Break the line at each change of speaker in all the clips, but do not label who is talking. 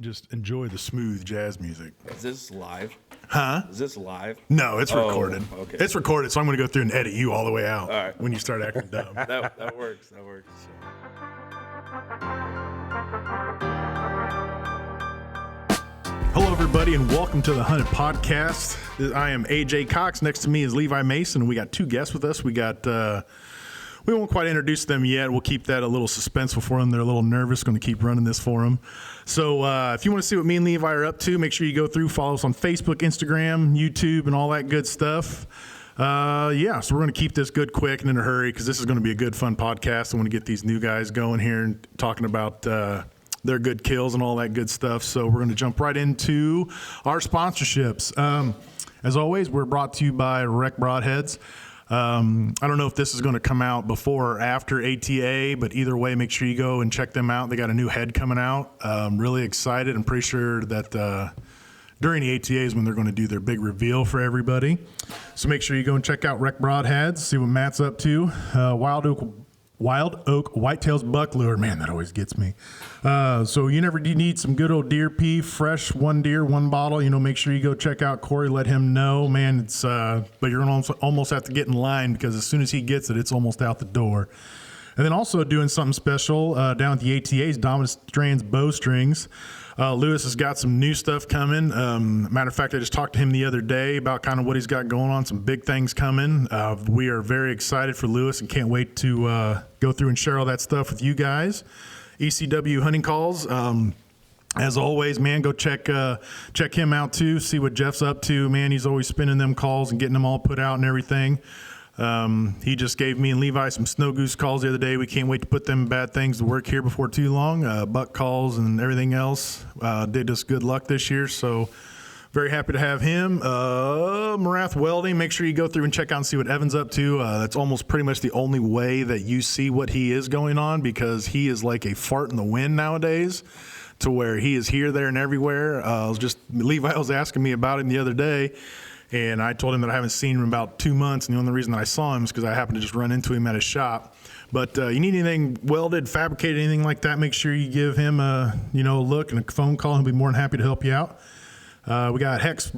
Just enjoy the smooth jazz music.
Is this live?
Huh?
Is this live?
No, it's recorded.
Okay.
It's recorded, so I'm going to go through and edit you all the way out.
All right.
When you start acting dumb.
That works. That works.
Hello, everybody, and welcome to the Hunted Podcast. I am AJ Cox. Next to me is Levi Mason, and we got two guests with us. We won't quite introduce them yet. We'll keep that a little suspenseful for them. They're a little nervous. Going to keep running this for them. So if you want to see what me and Levi are up to, make sure you go through, follow us on Facebook, Instagram, YouTube, and all that good stuff. So we're going to keep this good, quick, and in a hurry because this is going to be a good, fun podcast. I want to get these new guys going here and talking about their good kills and all that good stuff. So we're going to jump right into our sponsorships. As always, we're brought to you by Rec Broadheads. I don't know if this is going to come out before or after ATA, but either way, make sure you go and check them out. They got a new head coming out. I'm really excited. I'm pretty sure that during the ATA is when they're going to do their big reveal for everybody. So make sure you go and check out Rec Broadheads, see what Matt's up to. Wild Oak Whitetails Buck Lure. Man, that always gets me. So you need some good old deer pee, fresh, one deer, one bottle. Make sure you go check out Corey. Let him know, man. But you're going to almost have to get in line because as soon as he gets it, it's almost out the door. And then also doing something special down at the ATA's, Dominant Strands Bowstrings. Lewis has got some new stuff coming. Matter of fact, I just talked to him the other day about kind of what he's got going on, some big things coming. We are very excited for Lewis and can't wait to go through and share all that stuff with you guys. ECW Hunting Calls. As always, man, go check him out too. See what Jeff's up to. Man, he's always spinning them calls and getting them all put out and everything. He just gave me and Levi some snow goose calls the other day. We can't wait to put them bad things to work here before too long. Buck calls and everything else. Did us good luck this year, so very happy to have him. Marath Welding, make sure you go through and check out and see what Evan's up to. That's almost pretty much the only way that you see what he is going on because he is like a fart in the wind nowadays to where he is here, there, and everywhere. Levi was asking me about him the other day. And I told him that I haven't seen him in about 2 months, and the only reason that I saw him is because I happened to just run into him at his shop. But you need anything welded, fabricated, anything like that, make sure you give him a look and a phone call. He'll be more than happy to help you out. We got Hex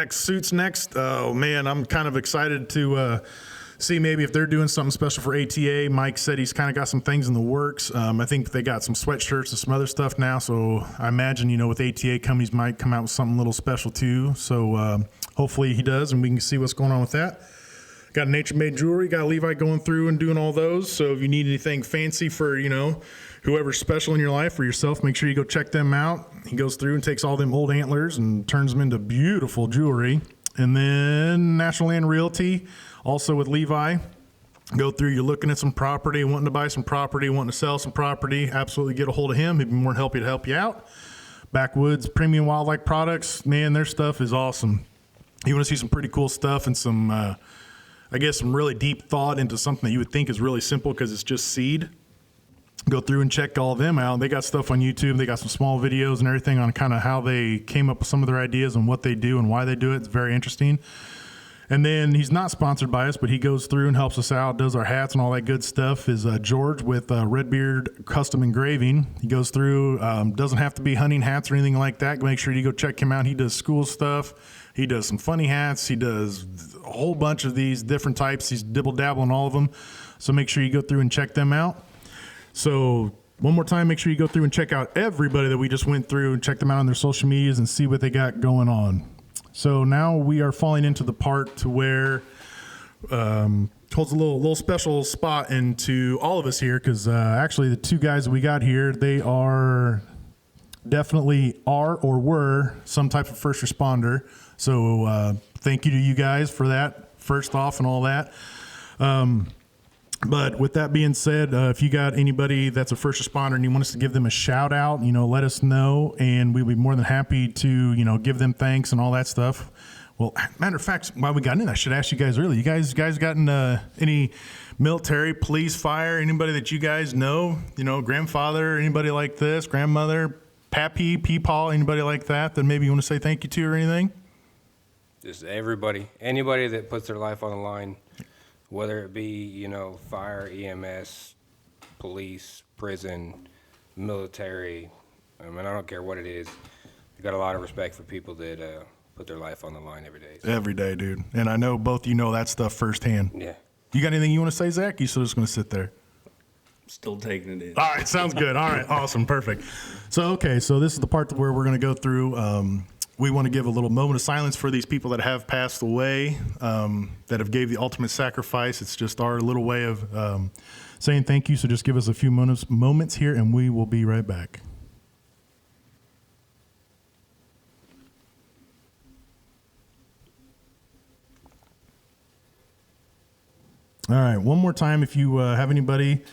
Suits next. Oh, man, I'm kind of excited to see maybe if they're doing something special for ATA. Mike said he's kind of got some things in the works. I think they got some sweatshirts and some other stuff now. So I imagine, with ATA companies might come out with something a little special too. So hopefully he does and we can see what's going on with that. Got Nature Made Jewelry. Got Levi going through and doing all those. So if you need anything fancy for, whoever's special in your life or yourself, make sure you go check them out. He goes through and takes all them old antlers and turns them into beautiful jewelry. And then National Land Realty. Also with Levi, go through, you're looking at some property, wanting to buy some property, wanting to sell some property, absolutely get a hold of him. He'd be more than happy to help you out. Backwoods Premium Wildlife Products, man, their stuff is awesome. You want to see some pretty cool stuff and some, some really deep thought into something that you would think is really simple because it's just seed. Go through and check all of them out. They got stuff on YouTube. They got some small videos and everything on kind of how they came up with some of their ideas and what they do and why they do it. It's very interesting. And then he's not sponsored by us, but he goes through and helps us out, does our hats and all that good stuff, is George with Redbeard Custom Engraving. He goes through, doesn't have to be hunting hats or anything like that. Make sure you go check him out. He does school stuff. He does some funny hats. He does a whole bunch of these different types. He's dibble-dabble on all of them. So make sure you go through and check them out. So one more time, make sure you go through and check out everybody that we just went through and check them out on their social medias and see what they got going on. So now we are falling into the part to where holds a little special spot into all of us here because actually the two guys that we got here, they are definitely or were some type of first responder. So thank you to you guys for that first off and all that. But with that being said, if you got anybody that's a first responder and you want us to give them a shout out, let us know and we'll be more than happy to, give them thanks and all that stuff. Well, matter of fact, while we got in, I should ask you guys earlier. You guys gotten any military, police, fire, anybody that you guys know, grandfather, anybody like this, grandmother, pappy, peepaw, anybody like that maybe you want to say thank you to or anything?
Just anybody that puts their life on the line. Whether it be, fire, EMS, police, prison, military, I mean, I don't care what it is. I got a lot of respect for people that put their life on the line every day. So.
Every day, dude. And I know both you know that stuff firsthand.
Yeah.
You got anything you want to say, Zach? You still just going to sit there?
Still taking it in.
All right, sounds good. All right, awesome, perfect. So this is the part where we're going to go through. We want to give a little moment of silence for these people that have passed away, that have gave the ultimate sacrifice. It's just our little way of saying thank you. So just give us a few moments here, and we will be right back. All right, one more time, if you have anybody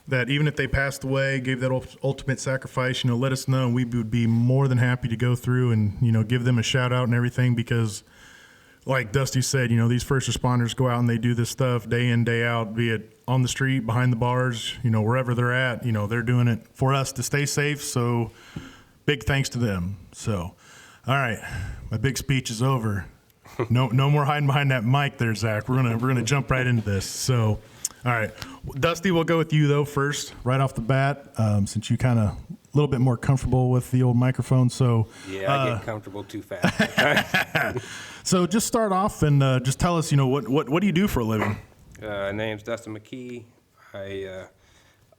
that even if they passed away, gave that ultimate sacrifice, let us know. We would be more than happy to go through and, give them a shout out and everything because like Dusty said, these first responders go out and they do this stuff day in, day out, be it on the street, behind the bars, wherever they're at, they're doing it for us to stay safe. So big thanks to them. So, all right, my big speech is over. No more hiding behind that mic there, Zach. We're gonna jump right into this. So, all right, Dusty, we'll go with you though first, right off the bat, since you kind of a little bit more comfortable with the old microphone. So
yeah, I get comfortable too fast.
So just start off and just tell us, what do you do for a living?
Name's Dustin McKee. I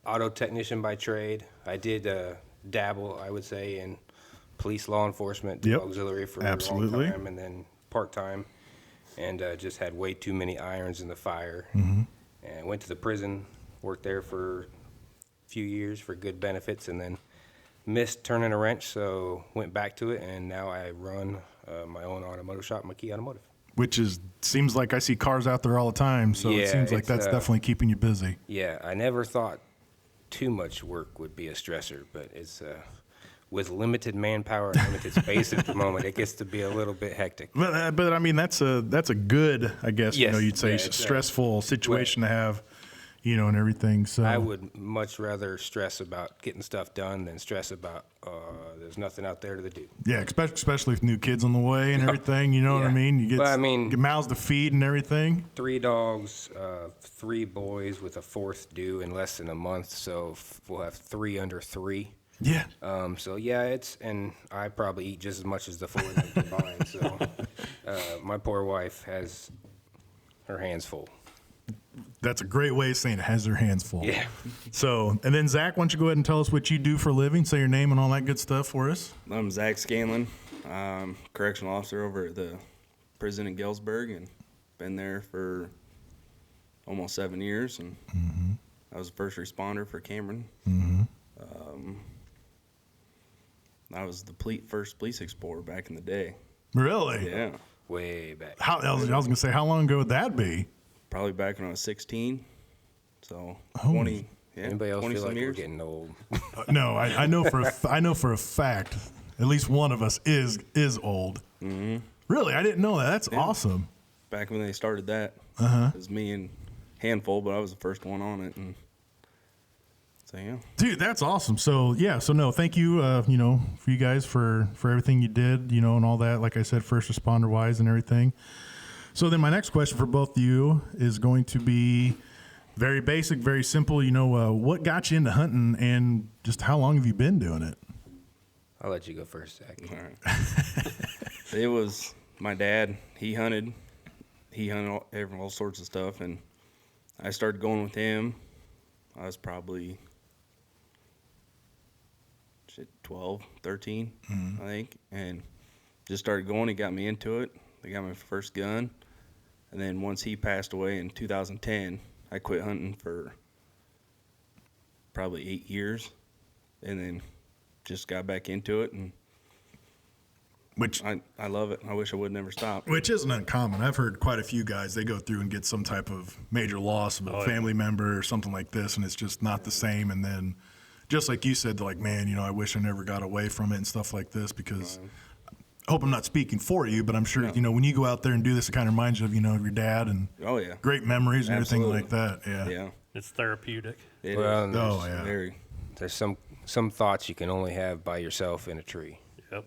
auto technician by trade. I did dabble, I would say, in police law enforcement,
Yep.
auxiliary for
Absolutely.
a long time, and then part-time, and just had way too many irons in the fire.
Mm-hmm.
And went to the prison, worked there for a few years for good benefits, and then missed turning a wrench, so went back to it, and now I run my own automotive shop, McKee Automotive.
Which seems like I see cars out there all the time, so
Yeah,
it seems like
it's,
that's definitely keeping you busy.
Yeah, I never thought too much work would be a stressor, but it's with limited manpower and limited space at the moment, it gets to be a little bit hectic.
But I mean that's a good, I guess,
Yes,
you'd say
yeah, it's
stressful situation to have, and everything. So
I would much rather stress about getting stuff done than stress about there's nothing out there to do.
Yeah, especially with new kids on the way and everything. You know what I
Yeah.
mean? You
But,
get mouths to feed and everything.
3 dogs, 3 boys with a 4th due in less than a month, so we'll have 3 under 3.
Yeah.
So yeah, and I probably eat just as much as the 4 of them combined. So my poor wife has her hands full.
That's a great way of saying it, has their hands full.
Yeah.
So, and then Zach, why don't you go ahead and tell us what you do for a living, say your name and all that good stuff for us.
I'm Zach Scanlan. I'm correctional officer over at the prison in Galesburg and been there for almost 7 years. And I was a first responder for Cameron. I was the first police explorer back in the day.
Really?
Yeah.
Way back.
I was going to say, how long ago would that be?
Probably back when I was 16. So
Holy.
20, yeah,
Anybody else
20
feel
some
like we're
years.
getting old?
No, I know I know for a fact, at least one of us is old. Mm-hmm. Really? I didn't know that. That's awesome.
Back when they started that, it was me and handful, but I was the first one on it. And so, yeah.
Dude, that's awesome. So, no, thank you, for you guys for everything you did, and all that, like I said, first responder wise and everything. So then my next question for both of you is going to be very basic, very simple. What got you into hunting and just how long have you been doing it?
I'll let you go first, Zach.
All right. It was my dad. He hunted all sorts of stuff, and I started going with him. I was probably 12, 13, I think, and just started going. He got me into it. I got my first gun, and then once he passed away in 2010, I quit hunting for probably 8 years, and then just got back into it, and
Which
I love it. I wish I would never stop.
Which isn't uncommon. I've heard quite a few guys, they go through and get some type of major loss of a family member or something like this, and it's just not the same. And then, just like you said, they're like, man, I wish I never got away from it and stuff like this because I hope I'm not speaking for you, but I'm sure, when you go out there and do this, it kind of reminds you of, your dad and
Oh, yeah.
great memories and
Absolutely.
everything like that. Yeah.
Yeah.
It's therapeutic.
It
Well,
is.
Oh, yeah.
Very.
There's some thoughts you can only have by yourself in a tree.
Yep.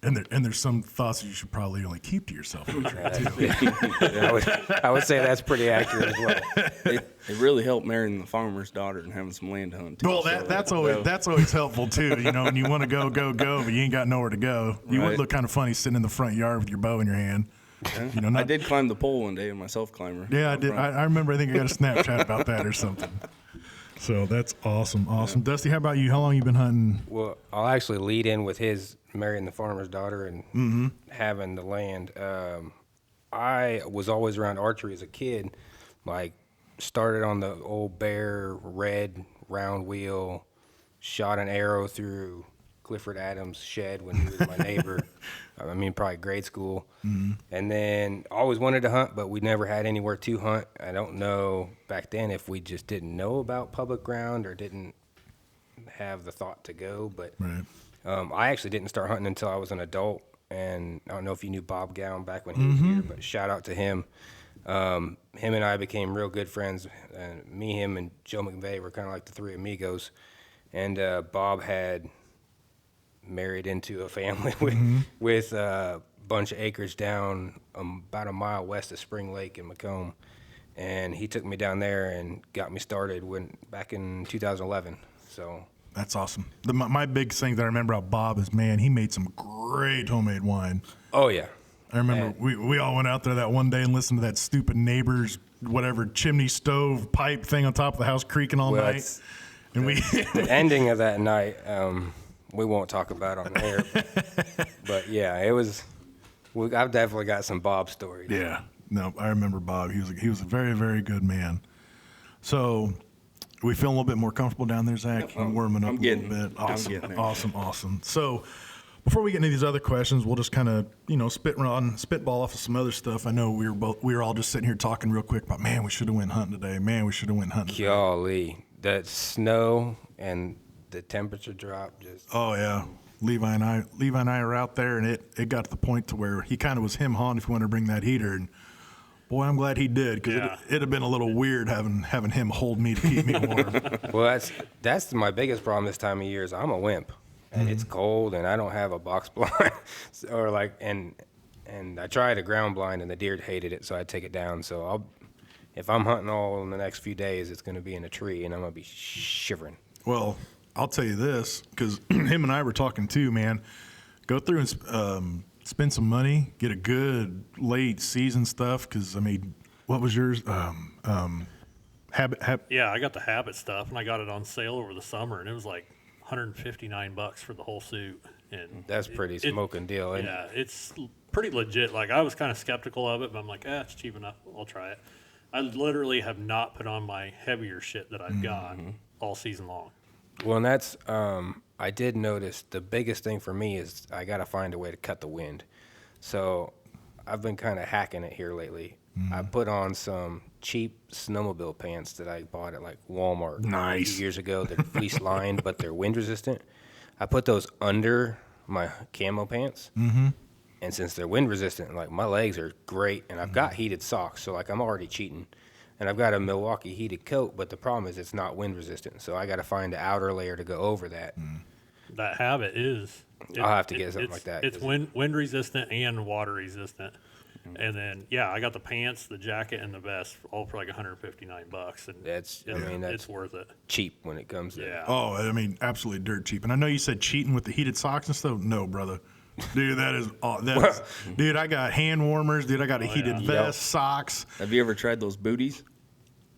And there's some thoughts that you should probably only keep to yourself in the tree, too.
I would say that's pretty accurate as well.
It really helped marrying the farmer's daughter and having some land to hunt. Too,
Well, that's always helpful too. You know, when you want to go, but you ain't got nowhere to go. You would look kind of funny sitting in the front yard with your bow in your hand.
Yeah.
You know,
I did climb the pole one day in my self climber.
Yeah, I did. I remember. I think I got a Snapchat about that or something. So that's awesome. Yeah. Dusty, how about you? How long you been hunting?
Well, I'll actually lead in with his marrying the farmer's daughter and having the land. I was always around archery as a kid. Like, started on the old Bear red round wheel, shot an arrow through Clifford Adams' shed when he was my neighbor. I mean, probably grade school. And then always wanted to hunt, but we never had anywhere to hunt. I don't know back then if we just didn't know about public ground or didn't have the thought to go. But I actually didn't start hunting until I was an adult. And I don't know if you knew Bob Gown back when he was here, but shout out to him. Him and I became real good friends. Me, him, and Joe McVeigh were kind of like the three amigos. And Bob had married into a family with a bunch of acres down about a mile west of Spring Lake in Macomb. And he took me down there and got me started back in 2011. So
that's awesome. My big thing that I remember about Bob is, man, he made some great homemade wine.
Oh, yeah.
I remember we all went out there that one day and listened to that stupid neighbor's whatever chimney stove pipe thing on top of the house creaking all night. And
the ending of that night, we won't talk about on air. But yeah, I've definitely got some Bob stories.
Yeah. No, I remember Bob. He was a very, very good man. So we feel a little bit more comfortable down there, Zach?
I'm
warming up a little bit. Awesome. Awesome. So before we get into these other questions, we'll just kind of, spitball off of some other stuff. I know we were all just sitting here talking real quick about, man, we should have went hunting today.
Golly, that snow and the temperature drop just.
Oh yeah, Levi and I were out there, and it got to the point to where he kind of was him-hawing if he wanted to bring that heater, and boy, I'm glad he did, because it'd have been a little weird having him hold me to keep me warm.
Well, that's my biggest problem this time of year is I'm a wimp, and it's cold, and I don't have a box blind, and I tried a ground blind, and the deer hated it, so I take it down. So if I'm hunting all in the next few days, it's going to be in a tree, and I'm going to be shivering.
Well, I'll tell you this, because him and I were talking too, man. Go through and spend some money, get a good late season stuff. Because I mean, what was yours? Habit.
Yeah, I got the Habit stuff, and I got it on sale over the summer, and it was like $159 for the whole suit. And
that's pretty smoking deal.
Yeah, it's pretty legit. Like, I was kind of skeptical of it, but I'm like, it's cheap enough. I'll try it. I literally have not put on my heavier shit that I've got all season long.
Well, and that's, I did notice the biggest thing for me is I got to find a way to cut the wind. So I've been kind of hacking it here lately. I put on some cheap snowmobile pants that I bought at like Walmart a few years ago. They're fleece lined, but they're wind resistant. I put those under my camo pants. And since they're wind resistant, like, my legs are great, and I've got heated socks, so like I'm already cheating. And I've got a Milwaukee heated coat, but the problem is it's not wind resistant. So I got to find an outer layer to go over that.
That Habit is.
I'll have to get something like that.
It's wind resistant and water resistant. And then, I got the pants, the jacket, and the vest all for like $159. And
that's
it's worth it.
Cheap when it comes to
Yeah.
Oh, I mean, absolutely dirt cheap. And I know you said cheating with the heated socks and stuff. No, brother. Dude, dude, I got hand warmers. Dude, I got a heated vest, socks.
Have you ever tried those booties?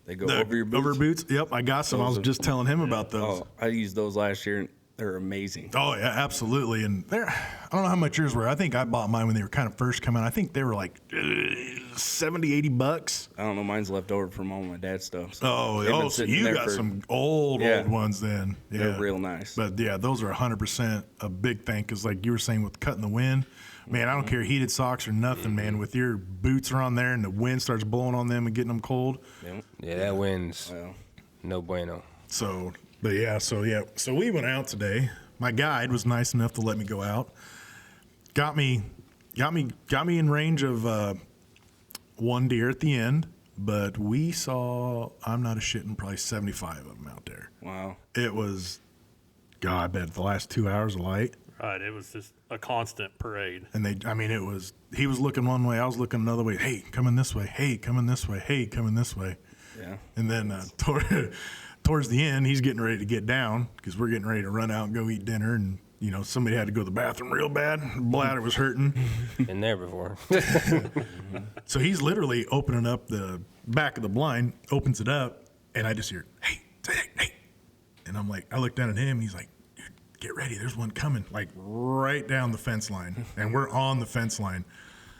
They go over your boots.
Over boots? Yep, I got some. I was just telling him about those.
Oh, I used those last year, and they're amazing.
Oh, yeah, absolutely. And I don't know how much yours were. I think I bought mine when they were kind of first coming. I think they were like $70, $80.
I don't know. Mine's left over from all my dad's stuff.
So so you got some old ones then. Yeah.
They're real nice.
But, yeah, those are 100% a big thing because, like you were saying, with cutting the wind, man, I don't care heated socks or nothing, man. With your boots are on there and the wind starts blowing on them and getting them cold.
Yeah, that wind's no bueno.
So we went out today. My guide was nice enough to let me go out. Got me in range of one deer at the end, but we saw, I'm not a shitting, probably 75 of them out there.
Wow.
It was, God, I bet the last 2 hours of light.
Right. It was just a constant parade.
And he was looking one way, I was looking another way. Hey, coming this way. Hey, coming this way. Hey, coming this way.
Yeah.
And then towards the end, he's getting ready to get down because we're getting ready to run out and go eat dinner. And, somebody had to go to the bathroom real bad. Bladder was hurting.
Been there before.
So he's literally opening up the back of the blind, opens it up, and I just hear, hey. And I'm like, I look down at him, and he's like, dude, get ready. There's one coming, like right down the fence line. And we're on the fence line.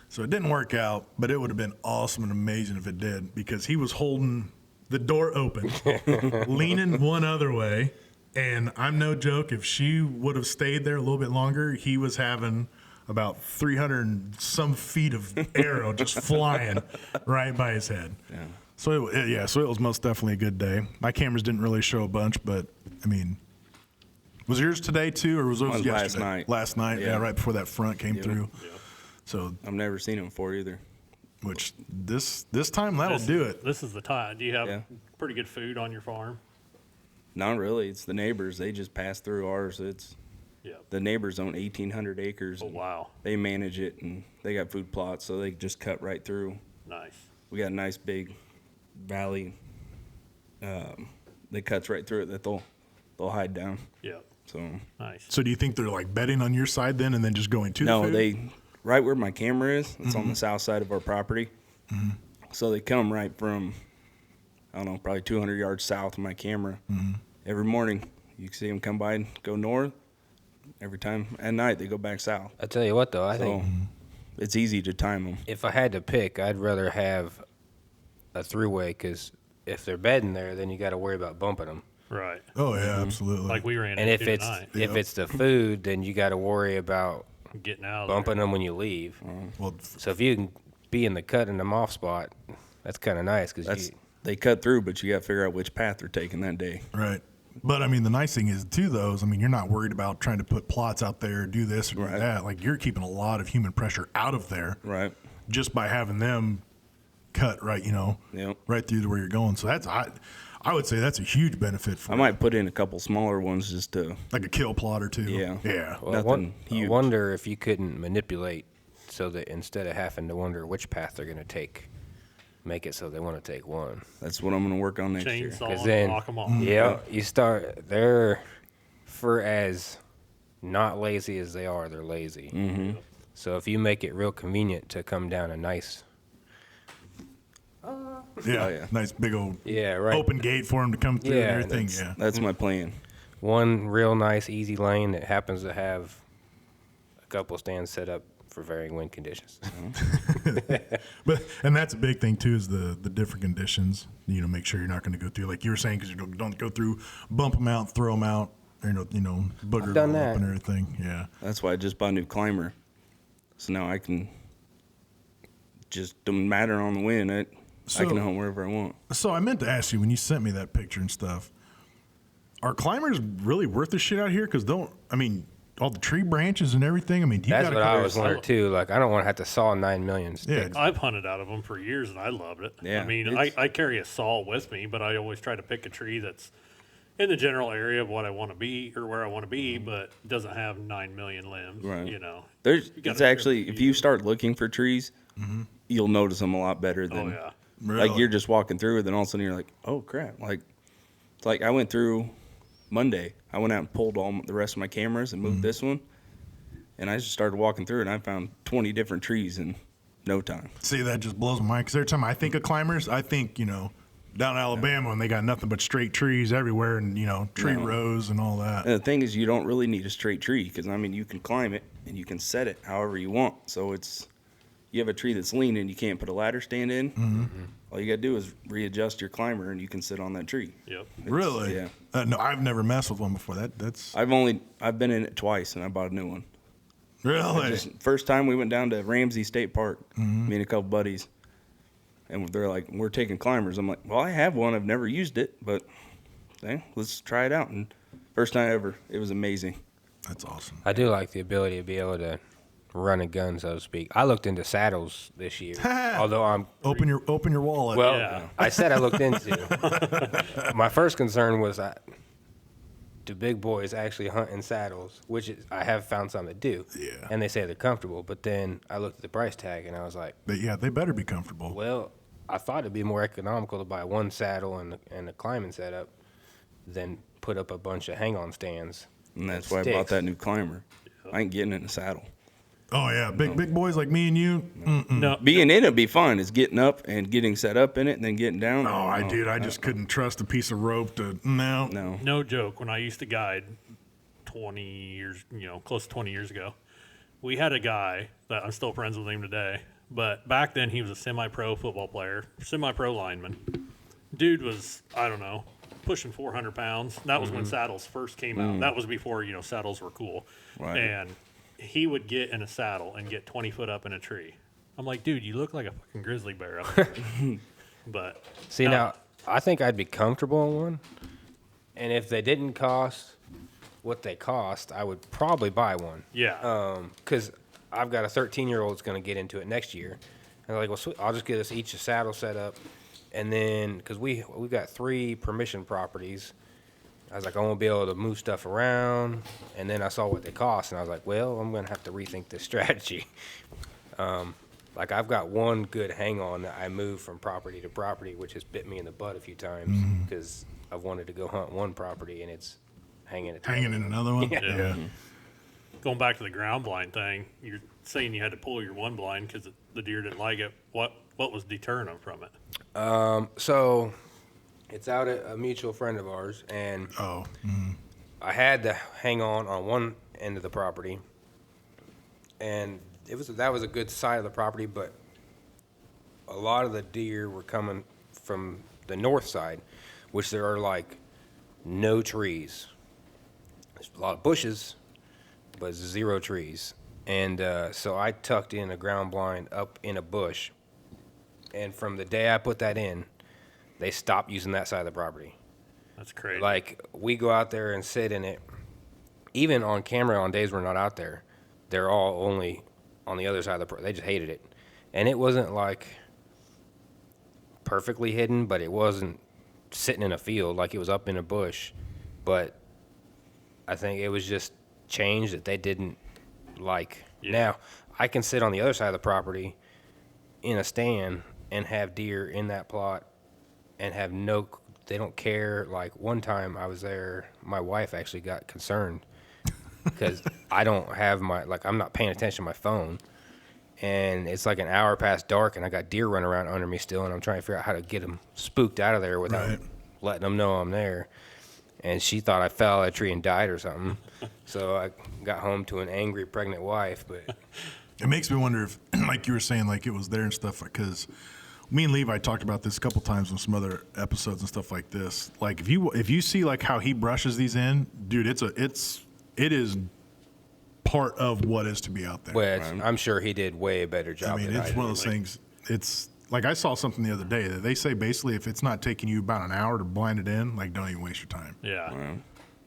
So it didn't work out, but it would have been awesome and amazing if it did, because he was holding the door open, leaning one other way. And I'm no joke, if she would have stayed there a little bit longer, he was having about 300 and some feet of arrow just flying right by his head. Yeah. So it was most definitely a good day. My cameras didn't really show a bunch, but was yours today too, or was yours yesterday?
Last night.
Last night, yeah, right before that front came through.
Yeah.
So
I've never seen him before either.
which this time that'll do it.
This is the time. Do you have pretty good food on your farm?
Not really. It's the neighbors. They just pass through ours. The neighbors own 1,800 acres.
Oh, wow.
They manage it, and they got food plots, so they just cut right through.
Nice.
We got a nice big valley that cuts right through it that they'll hide down.
Yeah.
So
Nice.
So do you think they're like bedding on your side then, and then just going to?
no,
the food?
they right where my camera is. It's on the south side of our property. So they come right from, I don't know, probably 200 yards south of my camera. Every morning, you can see them come by and go north. Every time at night, they go back south.
I tell you what, though, I think
It's easy to time them.
if I had to pick, I'd rather have a three-way, because if they're bedding there, then you got to worry about bumping them.
Right.
Oh yeah, absolutely.
Like we ran
And if
into
it's
tonight.
if it's the food, then you got to worry about
Getting out of
bumping
there.
them when you leave.
well,
So if you can be in the cutting them off spot, that's kind of nice, because
They cut through, but you got to figure out which path they're taking that day.
right. But I mean, the nice thing is too, those. I mean, you're not worried about trying to put plots out there, do this or do
Right.
that. Like you're keeping a lot of human pressure out of there,
Right.
just by having them cut right,
Yep.
right through to where you're going. So that's I would say that's a huge benefit for
I might put in a couple smaller ones just to.
like a kill plot or two.
Yeah.
Yeah.
Well,
Nothing
I
huge.
wonder if you couldn't manipulate so that instead of having to wonder which path they're going to take, make it so they want to take one.
That's what I'm going to work on next year.
Chainsaw
'Cause
and
then-
knock them off.
Yeah, you start. They're for as not lazy as they are, they're lazy.
Mm-hmm.
So if you make it real convenient to come down a nice,
Yeah.
Oh, yeah.
Nice big old
right,
open gate for them to come through
Yeah,
and everything.
that's-
Yeah.
That's my plan.
one real nice easy lane that happens to have a couple stands set up for varying wind conditions.
But and that's a big thing too, is the different conditions. Make sure you're not going to go through, like you were saying, because you don't go through, bump them out, throw them out, or booger
I've done
them up
that.
and everything. Yeah.
That's why I just bought a new climber. So now I can just, don't matter on the wind. I can hunt wherever I want.
So I meant to ask you, when you sent me that picture and stuff, are climbers really worth the shit out here? Because all the tree branches and everything. I mean, do you
That's
gotta
what I
cover-
was wondering too. Like, I don't want to have to saw 9 million sticks.
I've hunted out of them for years, and I loved it.
Yeah,
I mean,
it's-
I carry a saw with me, but I always try to pick a tree that's in the general area of what I want to be or where I want to be, but doesn't have 9 million limbs.
Right.
You
It's
gotta
actually,
trim
if you start looking for trees, you'll notice them a lot better
Oh
than,
yeah.
Really?
like you're just walking through it, then all of a sudden you're like, oh crap. It's like I went through Monday. I went out and pulled all the rest of my cameras and moved this one. And I just started walking through it, and I found 20 different trees in no time.
See, that just blows my mind. Because every time I think of climbers, I think, down in Alabama, and they got nothing but straight trees everywhere, and, tree rows and all that.
And the thing is, you don't really need a straight tree because, you can climb it and you can set it however you want. So you have a tree that's leaning, you can't put a ladder stand in. All you got to do is readjust your climber, and you can sit on that tree.
Yep.
Really?
Yeah.
No, I've never messed with one before. That's
I've been in it twice, and I bought a new one.
really.
First time we went down to Ramsey State Park, me and a couple buddies, and they're like, we're taking climbers. I'm like, well, I have one. I've never used it, but let's try it out. And first time ever, it was amazing.
That's awesome.
I do like the ability to be able to run a gun, so to speak. I looked into saddles this year, although I'm
Open your wallet.
well.
Yeah.
I said I looked into. My first concern was do big boys actually hunt in saddles? Which is, I have found some that do.
Yeah.
And they say they're comfortable. But then I looked at the price tag and I was like,
They better be comfortable.
well, I thought it'd be more economical to buy one saddle and a climbing setup than put up a bunch of hang-on stands.
And that's why I bought that new climber. I ain't getting in the saddle.
Oh yeah, big boys like me and you.
No,
Being in it be fun. It's getting up and getting set up in it and then getting down.
Oh, I just couldn't trust a piece of rope to no.
no joke. When I used to guide 20 years, close to 20 years ago, we had a guy that I'm still friends with him today. But back then he was a semi-pro football player, semi-pro lineman. Dude was, I don't know, pushing 400 pounds. That was when saddles first came out. That was before, saddles were cool.
Right.
And he would get in a saddle and get 20 foot up in a tree. I'm like, dude, you look like a fucking grizzly bear up there. But
See, now, I think I'd be comfortable in one. And if they didn't cost what they cost, I would probably buy one.
yeah,
Because I've got a 13-year-old that's going to get into it next year. And they're like, well, sweet, I'll just get us each a saddle set up. And then, because we got 3 permission properties, I was like, I won't be able to move stuff around. And then I saw what they cost, and I was like, well, I'm going to have to rethink this strategy. Like, I've got one good hang-on that I move from property to property, which has bit me in the butt a few times because I've wanted to go hunt one property, and it's hanging at
Hanging in another one.
Yeah. Going back to the ground blind thing, you're saying you had to pull your one blind because the deer didn't like it. What was deterring them from it?
So it's out at a mutual friend of ours, and
Oh.
I had to hang on one end of the property, and that was a good side of the property, but a lot of the deer were coming from the north side, which there are like no trees. There's a lot of bushes, but 0 trees. And so I tucked in a ground blind up in a bush, and from the day I put that in, they stopped using that side of the property.
That's crazy.
Like, we go out there and sit in it. Even on camera on days we're not out there, they're all only on the other side of the property. They just hated it. And it wasn't, like, perfectly hidden, but it wasn't sitting in a field. Like, it was up in a bush. But I think it was just change that they didn't like.
Yeah.
Now, I can sit on the other side of the property in a stand and have deer in that plot and have they don't care. Like, one time I was there, my wife actually got concerned because I don't have I'm not paying attention to my phone, and it's like an hour past dark, and I got deer running around under me still, and I'm trying to figure out how to get them spooked out of there without letting them know I'm there. And she thought I fell out of a tree and died or something. So I got home to an angry pregnant wife, but
It makes me wonder if, like you were saying, like it was there and stuff, because me and Levi talked about this a couple times on some other episodes and stuff like this. Like if you see like how he brushes these in, dude, it is part of what is to be out there.
well, I'm sure he did way a better job.
I mean,
than
it's
I
one of
did.
those things. It's like I saw something the other day that they say basically if it's not taking you about an hour to blind it in, like don't even waste your time.
Yeah.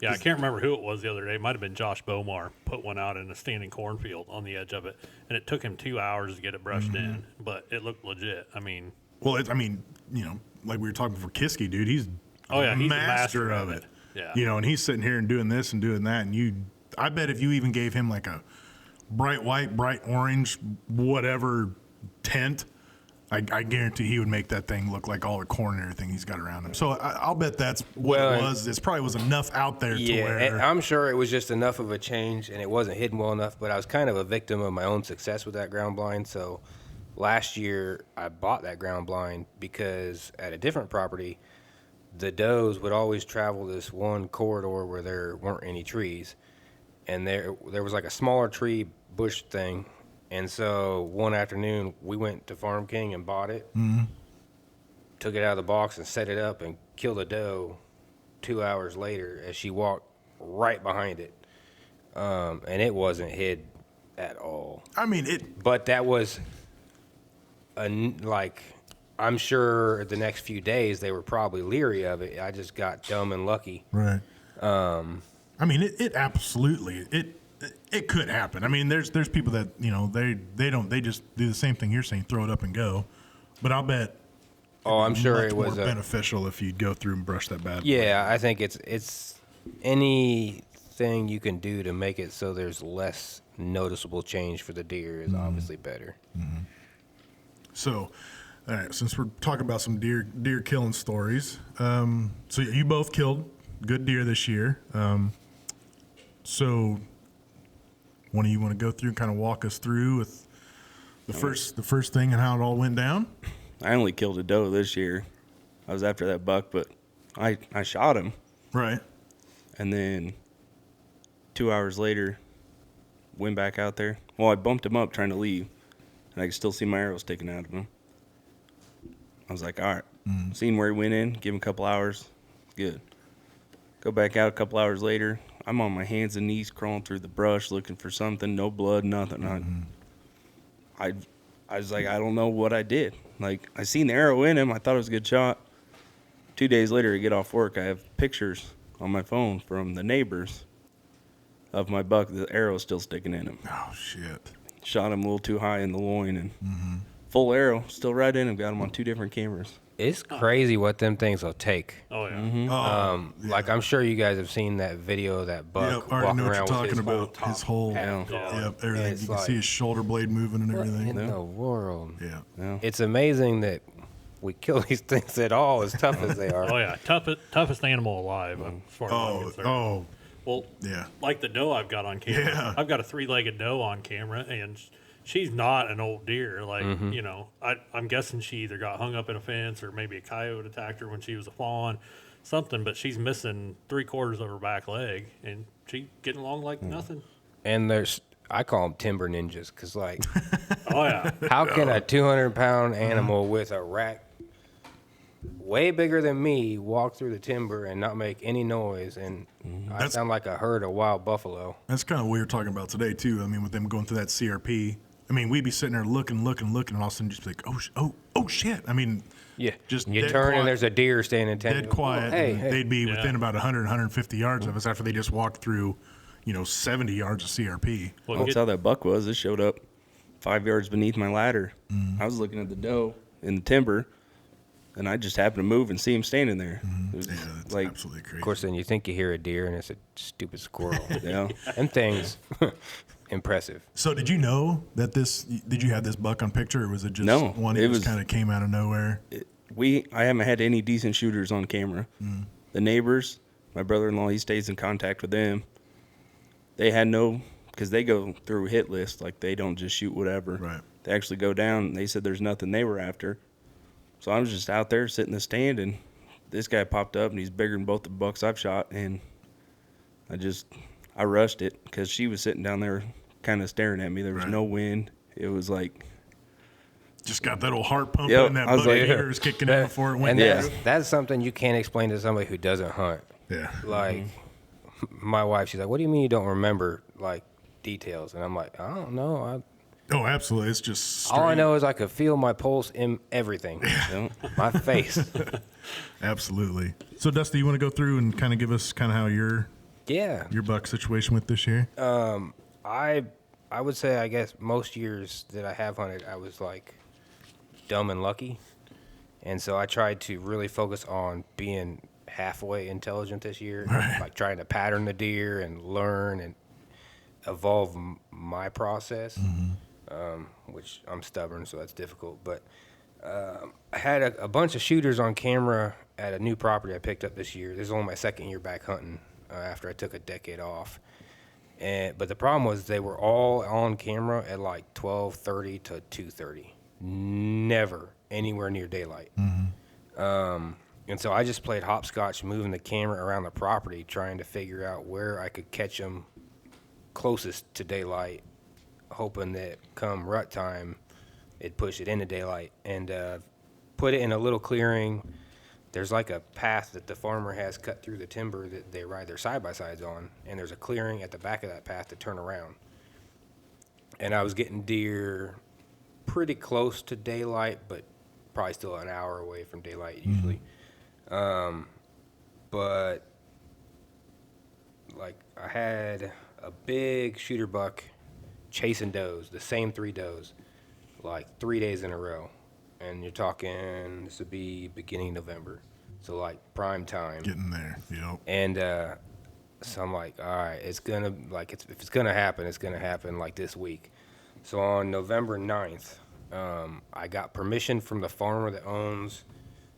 Yeah, I can't remember who it was the other day. It might have been Josh Bomar put one out in a standing cornfield on the edge of it, and it took him 2 hours to get it brushed in, but it looked legit. I mean,
Well, like we were talking for Kiski, dude, he's
he's
a
the
master of it.
Yeah.
And he's sitting here and doing this and doing that, and I bet if you even gave him like a bright white, bright orange, whatever tint, I guarantee he would make that thing look like all the corn and everything he's got around him. So I'll bet that's what it was. It probably was enough out there to
Yeah, and
where.
I'm sure it was just enough of a change, and it wasn't hidden well enough, but I was kind of a victim of my own success with that ground blind. So last year, I bought that ground blind because at a different property, the does would always travel this one corridor where there weren't any trees. And there was like a smaller tree bush thing. And so one afternoon, we went to Farm King and bought it, took it out of the box and set it up and killed a doe 2 hours later as she walked right behind it. And it wasn't hid at all.
I mean,
But that was, I'm sure the next few days they were probably leery of it. I just got dumb and lucky.
right. I mean, it absolutely it could happen. I mean, there's people that they just do the same thing you're saying, throw it up and go. But I'll bet.
Oh, I'm sure
much
it was
more beneficial if you'd go through and brush that bad.
Yeah, I think it's anything you can do to make it so there's less noticeable change for the deer is obviously better.
So, all right, since we're talking about some deer killing stories, so you both killed good deer this year. So, one of you want to go through and kind of walk us through with the first thing and how it all went down?
I only killed a doe this year. I was after that buck, but I shot him.
Right.
And then 2 hours later, went back out there. Well, I bumped him up trying to leave, and I could still see my arrow sticking out of him. I was like, all right. Seen where he went in, give him a couple hours, good. Go back out a couple hours later. I'm on my hands and knees crawling through the brush looking for something, no blood, nothing. I was like, I don't know what I did. Like, I seen the arrow in him. I thought it was a good shot. 2 days later, I get off work. I have pictures on my phone from the neighbors of my buck. The arrow still sticking in him.
Oh, shit.
Shot him a little too high in the loin, and full arrow, still right in him. Got him on 2 different cameras.
It's crazy what them things will take.
Oh yeah.
Like, I'm sure you guys have seen that video of that buck
Yep, I already
walking
know what you're
around
talking
with his whole
about.
top
His whole,
half
Yeah.
gone.
yep, everything.
It's
You can
like,
see his shoulder blade moving and
what
everything.
in the world?
Yeah.
Yeah.
It's amazing that we kill these things at all, as tough as they are.
Oh yeah. Toughest animal alive, as far as I'm concerned.
Oh,
Well,
yeah.
like the doe I've got on camera.
Yeah.
I've got a 3-legged doe on camera, and she's not an old deer. Like, you know, I'm guessing she either got hung up in a fence or maybe a coyote attacked her when she was a fawn, something, but she's missing 3/4 of her back leg, and she's getting along like nothing.
And I call them timber ninjas, because, like,
Oh, yeah.
how can a 200-pound animal with a rack way bigger than me walk through the timber and not make any noise? And I sound like a herd of wild buffalo.
That's kind of what we were talking about today, too. I mean, with them going through that CRP. I mean, we'd be sitting there looking, and all of a sudden just be like, oh, shit. I mean,
Yeah.
just
you
dead
turn
quiet.
and there's a deer standing 10
dead quiet.
Hey,
and
hey.
they'd be
Yeah.
within about 100, 150 yards of us after they just walked through, 70 yards of CRP.
Well,
That's how that buck was. It showed up 5 yards beneath my ladder. I was looking at the doe in the timber, and I just happened to move and see him standing there. It was
Yeah, that's
like,
absolutely crazy.
Of course, then you think you hear a deer, and it's a stupid squirrel.
you know,
Them things, impressive.
So did you know that did you have this buck on picture, or was it just
No,
one
it
that
was-
just kind of came out of nowhere?
I haven't had any decent shooters on camera. The neighbors, my brother-in-law, he stays in contact with them. They had because they go through a hit list, like they don't just shoot whatever.
Right.
They actually go down, and they said there's nothing they were after. So I was just out there sitting in the stand, and this guy popped up, and he's bigger than both the bucks I've shot, and I rushed it because she was sitting down there kind of staring at me. There was
Right.
no wind. It was like,
Just got that old heart pumping,
Yep,
and that
I was
buck
like-
ear was kicking in before it went
And
down.
that's something you can't explain to somebody who doesn't hunt.
Yeah.
Like, my wife, she's like, "What do you mean you don't remember, like, details?" And I'm like, "I don't know.
Oh, absolutely. It's just
All I
straight-
know is I could feel my pulse in everything,
you know,
my face."
Absolutely. So, Dusty, you want to go through and kind of give us kind of how your
Yeah.
buck situation went this year?
I would say, I guess, most years that I have hunted, I was, like, dumb and lucky. And so I tried to really focus on being halfway intelligent this year,
Right.
like trying to pattern the deer and learn and evolve my process, which I'm stubborn, so that's difficult. But I had a bunch of shooters on camera at a new property I picked up this year. This is only my second year back hunting after I took a decade off. But the problem was they were all on camera at like 12:30 to 2:30, never anywhere near daylight. And so I just played hopscotch, moving the camera around the property, trying to figure out where I could catch them closest to daylight, hoping that come rut time, it'd push it into daylight, and put it in a little clearing. There's like a path that the farmer has cut through the timber that they ride their side-by-sides on, and there's a clearing at the back of that path to turn around. And I was getting deer pretty close to daylight, but probably still an hour away from daylight usually. But like I had a big shooter buck chasing does, the same 3 does, like 3 days in a row. And you're talking, this would be beginning November. So like prime time.
Getting there. Yep.
And So I'm like, all right, if it's gonna happen, it's gonna happen like this week. So on November 9th, I got permission from the farmer that owns.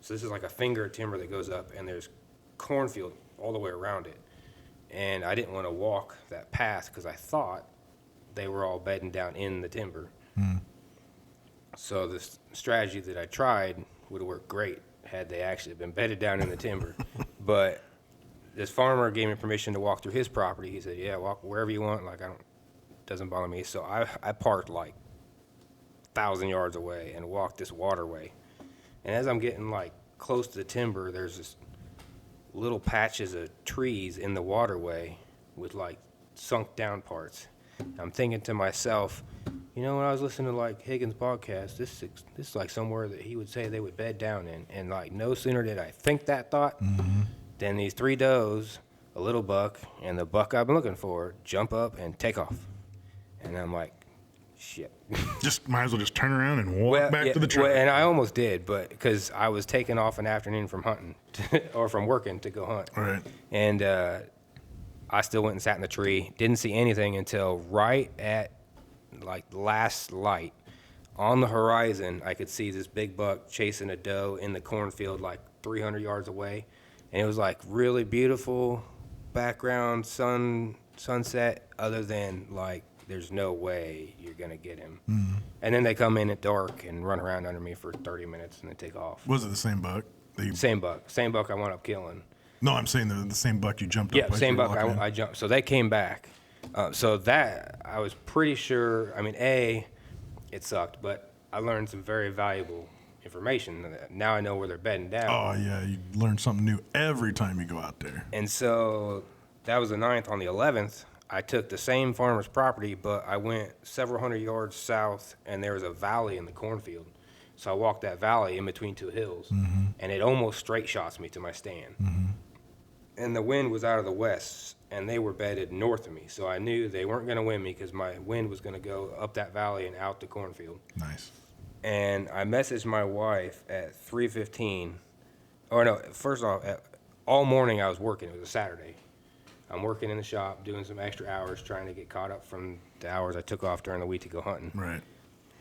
So this is like a finger of timber that goes up, and there's cornfield all the way around it. And I didn't want to walk that path because I thought they were all bedding down in the timber. So this strategy that I tried would have worked great had they actually been bedded down in the timber. But this farmer gave me permission to walk through his property. He said, yeah, walk wherever you want. Like, doesn't bother me. So I parked like 1,000 yards away and walked this waterway. And as I'm getting like close to the timber, there's this little patches of trees in the waterway with like sunk down parts. I'm thinking to myself, when I was listening to like Higgins' podcast, this is like somewhere that he would say they would bed down in. And like no sooner did I think that thought, than these 3 does, a little buck, and the buck I've been looking for jump up and take off. And I'm like, shit.
Just might as well just turn around and walk back to the truck.
And I almost did, but because I was taking off an afternoon from hunting or from working to go hunt.
Right.
And I still went and sat in the tree. Didn't see anything until right at like the last light on the horizon. I could see this big buck chasing a doe in the cornfield like 300 yards away. And it was like really beautiful background sunset, other than like there's no way you're going to get him. And then they come in at dark and run around under me for 30 minutes and then take off.
Was it the same buck?
Same buck I wound up killing.
No, I'm saying the same buck you jumped up.
Yeah, same buck I jumped. So they came back. So that, I was pretty sure, it sucked, but I learned some very valuable information. Now I know where they're bedding down.
Oh, yeah, you learn something new every time you go out there.
And so that was the 9th. On the 11th, I took the same farmer's property, but I went several hundred yards south, and there was a valley in the cornfield. So I walked that valley in between 2 hills, and it almost straight shots me to my stand. And the wind was out of the west, and they were bedded north of me. So I knew they weren't going to win me because my wind was going to go up that valley and out the cornfield.
Nice.
And I messaged my wife at 3:15. Or no, first off, all morning I was working. It was a Saturday. I'm working in the shop, doing some extra hours, trying to get caught up from the hours I took off during the week to go hunting.
Right.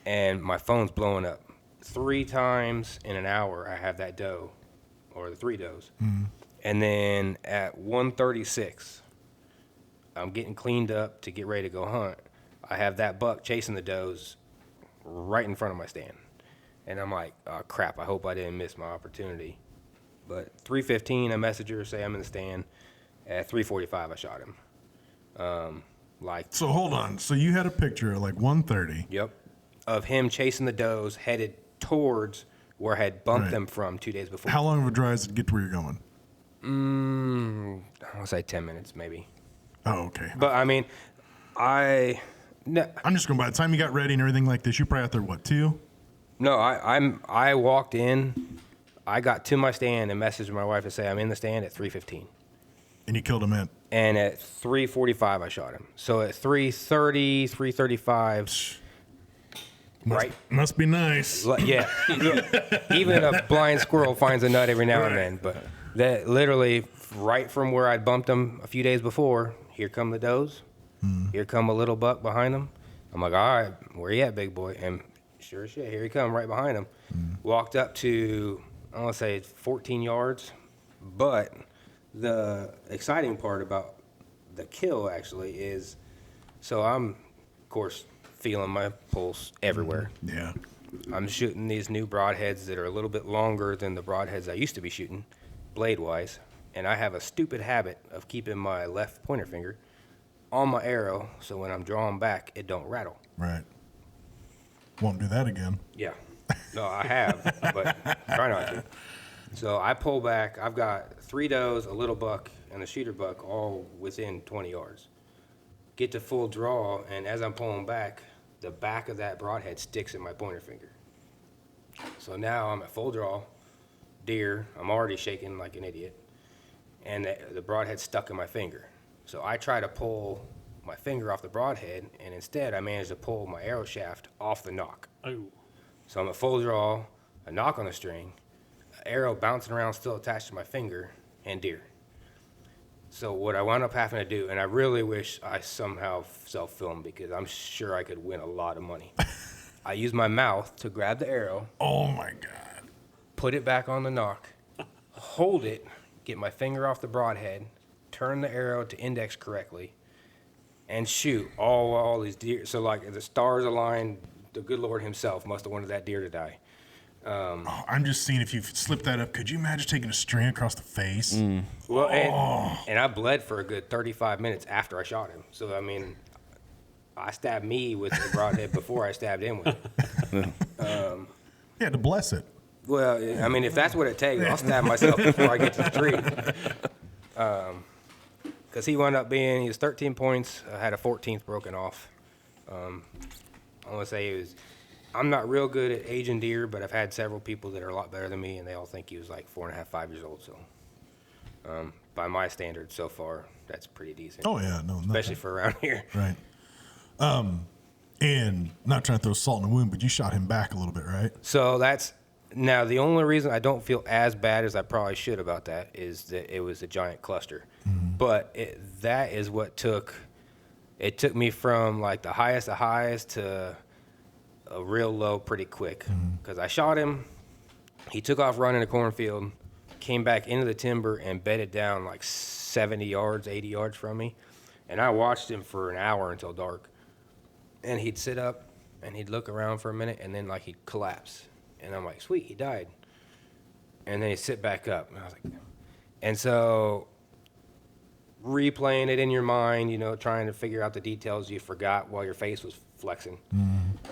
And my phone's blowing up. 3 times in an hour I have that doe, or the 3 does. And then at 1:36, I'm getting cleaned up to get ready to go hunt. I have that buck chasing the does right in front of my stand. And I'm like, oh, crap, I hope I didn't miss my opportunity. But 3:15, I message her, say I'm in the stand. At 3:45, I shot him.
So hold on. So you had a picture at like 1:30.
Yep. Of him chasing the does headed towards where I had bumped them from 2 days before.
How long of a drive did it get to where you're going?
I'll say 10 minutes maybe.
Oh, okay.
But no,
I'm just going by the time you got ready and everything like this, you probably out there, what, 2?
No, I walked in, I got to my stand and messaged my wife to say I'm in the stand at 3:15.
And you killed him at?
And at 3:45, I shot him. So at 3:30, 3:35, right?
Must be nice.
Yeah. Even a blind squirrel finds a nut every now and then. But that literally, right from where I'd bumped them a few days before, here come the does. Here come a little buck behind them. I'm like, all right, where you at, big boy? And sure as shit, here he come right behind him. Walked up to, I want to say 14 yards. But the exciting part about the kill actually is, so I'm, of course, feeling my pulse everywhere.
Yeah.
I'm shooting these new broadheads that are a little bit longer than the broadheads I used to be shooting, blade-wise. And I have a stupid habit of keeping my left pointer finger on my arrow, so when I'm drawing back, it don't rattle.
Right. Won't do that again.
Yeah. No, I have, but try not to. So I pull back. I've got 3 does, a little buck, and a shooter buck all within 20 yards. Get to full draw, and as I'm pulling back, the back of that broadhead sticks in my pointer finger. So now I'm at full draw, deer. I'm already shaking like an idiot, and the broadhead's stuck in my finger. So I try to pull my finger off the broadhead, and instead I managed to pull my arrow shaft off the nock.
Oh.
So I'm at full draw, a knock on the string, an arrow bouncing around still attached to my finger, and deer. So what I wound up having to do, and I really wish I somehow self-filmed because I'm sure I could win a lot of money. I used my mouth to grab the arrow.
Oh my God.
Put it back on the nock, hold it, get my finger off the broadhead, turn the arrow to index correctly, and shoot all these deer. So like the stars aligned, the good Lord himself must have wanted that deer to die.
Oh, I'm just seeing if you slipped that up. Could you imagine taking a string across the face?
Well, and I bled for a good 35 minutes after I shot him. So, I mean, I stabbed me with the broadhead before I stabbed him with it.
Yeah, to bless it.
Well, I mean, if that's what it takes, I'll stab myself before I get to the tree. Because he wound up he was 13 points. I had a 14th broken off. I want to say I'm not real good at aging deer, but I've had several people that are a lot better than me, and they all think he was like 4.5, 5 years old. So, by my standards so far, that's pretty decent.
Oh, yeah. No,
Especially for around here.
Right. And not trying to throw salt in the wound, but you shot him back a little bit, right?
So now the only reason I don't feel as bad as I probably should about that is that it was a giant cluster. But that is what took me from like the highest of highs to a real low pretty quick. Because I shot him, he took off running a cornfield, came back into the timber and bedded down like 70 yards, 80 yards from me. And I watched him for an hour until dark. And he'd sit up and he'd look around for a minute and then like he'd collapse. And I'm like, sweet, he died. And then he'd sit back up. And I was like, and so replaying it in your mind, trying to figure out the details you forgot while your face was flexing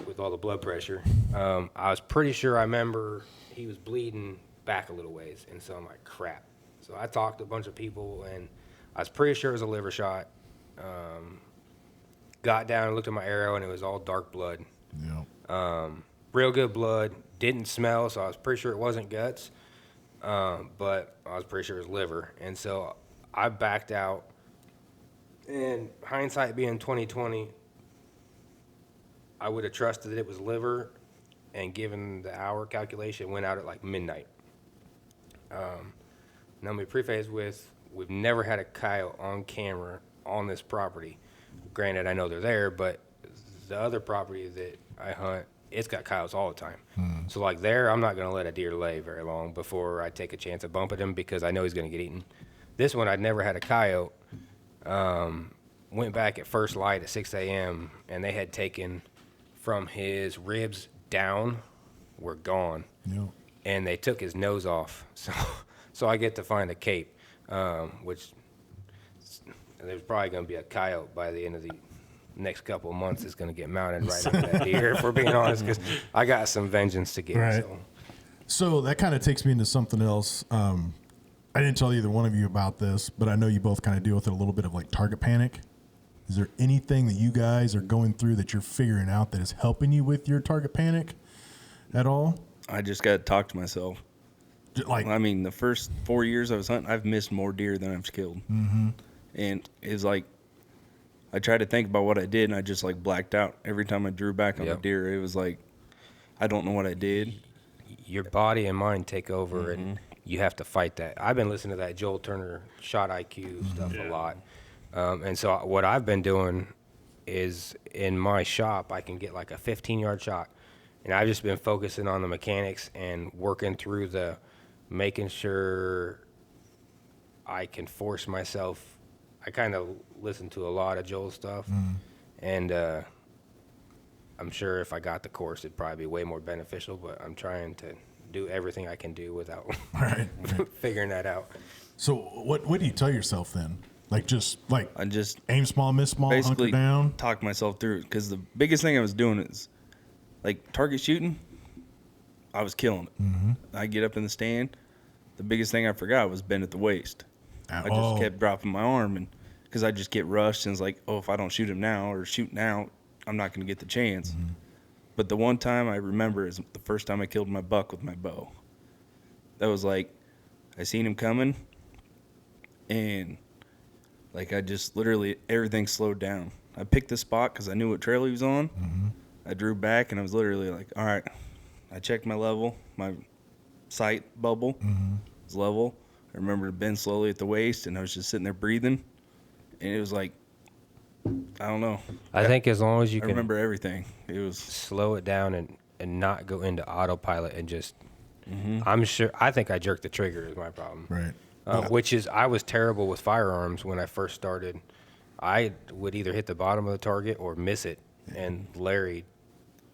with all the blood pressure. I was pretty sure I remember he was bleeding back a little ways. And so I'm like, crap. So I talked to a bunch of people and I was pretty sure it was a liver shot. Got down and looked at my arrow and it was all dark blood.
Yeah.
Real good blood. Didn't smell, so I was pretty sure it wasn't guts. But I was pretty sure it was liver. And so I backed out. And hindsight being 2020, I would have trusted that it was liver. And given the hour calculation, went out at like midnight. Now, let me preface with, we've never had a coyote on camera on this property. Granted, I know they're there, but the other property that I hunt, it's got coyotes all the time. So like there, I'm not going to let a deer lay very long before I take a chance of bumping him because I know he's going to get eaten. This one, I'd never had a coyote. Went back at first light at 6 a.m. and they had taken from his ribs down, were gone.
Yeah.
And they took his nose off. So I get to find a cape, which there's probably going to be a coyote by the end of the next couple of months is going to get mounted right into that deer, if we're being honest, because I got some vengeance to get.
Right. So that kind of takes me into something else. I didn't tell either one of you about this, but I know you both kind of deal with it a little bit of like target panic. Is there anything that you guys are going through that you're figuring out that is helping you with your target panic at all?
I just got to talk to myself. I mean, the first 4 years I was hunting, I've missed more deer than I've killed. And it was like, I tried to think about what I did, and I just like blacked out. Every time I drew back on the deer, it was like, I don't know what I did.
Your body and mind take over, and you have to fight that. I've been listening to that Joel Turner shot IQ stuff a lot. And so what I've been doing is in my shop, I can get like a 15-yard shot. And I've just been focusing on the mechanics and working through making sure I can force myself. I kind of listen to a lot of Joel's stuff. And I'm sure if I got the course, it'd probably be way more beneficial, but I'm trying to do everything I can do without figuring that out.
So what do you tell yourself then? I just
aim
small, miss small,
basically
hunker down?
Talk myself through it, because the biggest thing I was doing is, like, target shooting, I was killing it. I get up in the stand, the biggest thing I forgot was bend at the waist. I just kept dropping my arm, and because I just get rushed, and it's like, oh, if I don't shoot him now or shoot now, I'm not going to get the chance. But the one time I remember is the first time I killed my buck with my bow. That was like, I seen him coming, and like I just literally, everything slowed down. I picked the spot because I knew what trail he was on. I drew back, and I was literally like, all right. I checked my level, my sight bubble was level. I remember to bend slowly at the waist, and I was just sitting there breathing, and it was like, I don't know.
I think as long as you
I
can
remember everything. It was
slow it down and not go into autopilot and just, I think I jerked the trigger is my problem.
Right.
Which is, I was terrible with firearms when I first started. I would either hit the bottom of the target or miss it, and Larry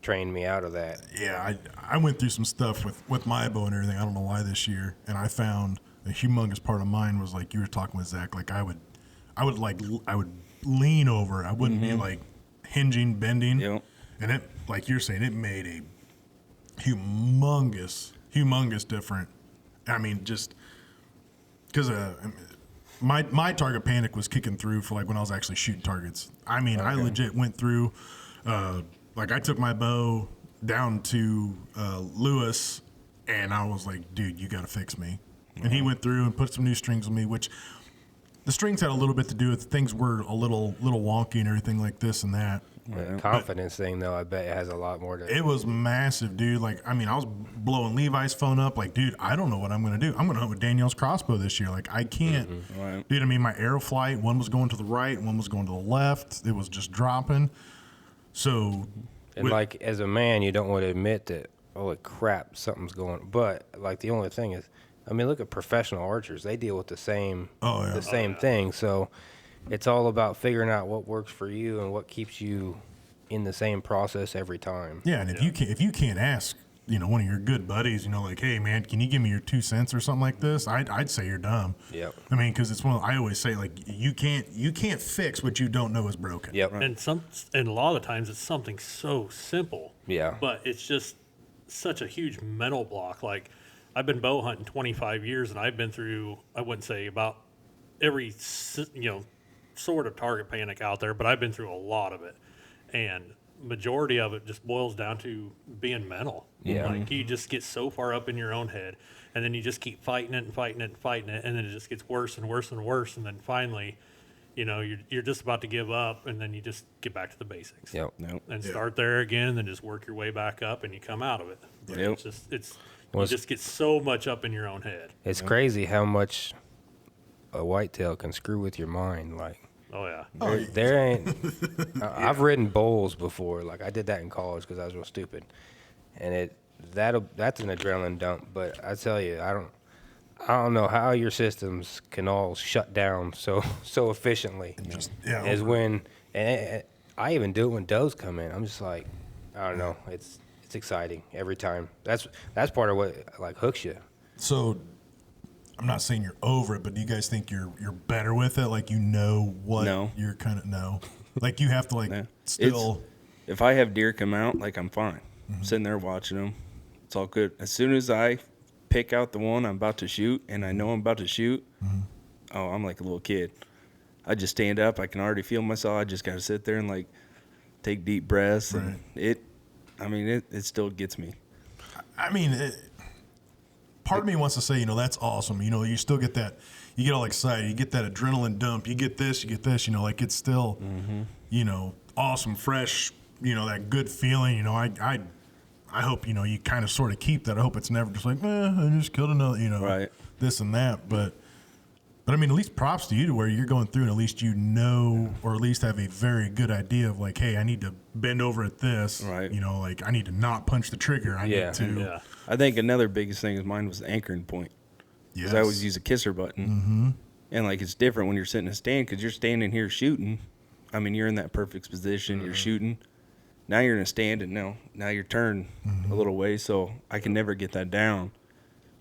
trained me out of that.
Yeah, I went through some stuff with my bow and everything. I don't know why this year, and I found a humongous part of mine was like you were talking with Zach. Like I would lean over. I wouldn't be like hinging, bending.
Yep.
And it, like you're saying, it made a humongous difference. I mean, just because my target panic was kicking through for like when I was actually shooting targets. I mean, I legit went through. Like I took my bow down to Lewis, and I was like, "Dude, you got to fix me." And he went through and put some new strings on me, which the strings had a little bit to do with things were a little wonky and everything like this and that.
The confidence thing, though, I bet it has a lot more to
It was massive, dude. Like, I mean, I was blowing Levi's phone up. Like, dude, I don't know what I'm going to do. I'm going to hunt with Danielle's crossbow this year. Like, I can't.
Right.
Dude, I mean, my arrow flight, one was going to the right, one was going to the left. It was just dropping. So.
And like as a man, you don't want to admit that, oh crap, something's going. But like the only thing is, I mean, look at professional archers; they deal with the same thing. So it's all about figuring out what works for you and what keeps you in the same process every time.
Yeah, and if you can't ask, one of your good buddies, like, hey man, can you give me your 2 cents or something like this? I'd say you're dumb.
Yep.
I mean, because it's I always say, like, you can't fix what you don't know is broken.
Yep.
And a lot of times it's something so simple.
Yeah.
But it's just such a huge mental block. Like I've been bow hunting 25 years, and I've been through, I wouldn't say about every sort of target panic out there, but I've been through a lot of it, and majority of it just boils down to being mental.
Yeah.
Like you just get so far up in your own head, and then you just keep fighting it and fighting it and fighting it, and then it just gets worse and worse and worse, and then finally, you're just about to give up, and then you just get back to the basics.
Yep.
And start there again, and then just work your way back up, and you come out of it.
Yep.
It's just you just get so much up in your own head.
It's crazy how much a whitetail can screw with your mind. Like,
Oh yeah.
there ain't. I've ridden bulls before. Like I did that in college because I was real stupid, and that's an adrenaline dump. But I tell you, I don't know how your systems can all shut down so efficiently. As when, and I even do it when does come in. I'm just like, I don't know. It's exciting every time. That's part of what like hooks you.
So, I'm not saying you're over it, but do you guys think you're better with it? Like what
No.
you're kind of like you have to still.
If I have deer come out, like I'm fine. I'm sitting there watching them. It's all good. As soon as I pick out the one I'm about to shoot, and I know I'm about to shoot, I'm like a little kid. I just stand up. I can already feel myself. I just got to sit there and like take deep breaths, and it still gets me.
I mean, part of me wants to say, that's awesome. You still get that, you get all excited, you get that adrenaline dump, you get this, like it's still, awesome, fresh, that good feeling. I hope, you kind of sort of keep that. I hope it's never just like, I just killed another, this and that. But I mean, at least props to you to where you're going through and at least or at least have a very good idea of like, hey, I need to bend over at this.
Right.
Like I need to not punch the trigger. I need to.
Yeah.
I think another biggest thing of mine was the anchoring point. Because I always use a kisser button. And like it's different when you're sitting in a stand because you're standing here shooting. I mean, you're in that perfect position. You're shooting. Now you're in a stand, and now you're turned a little way, so I can never get that down.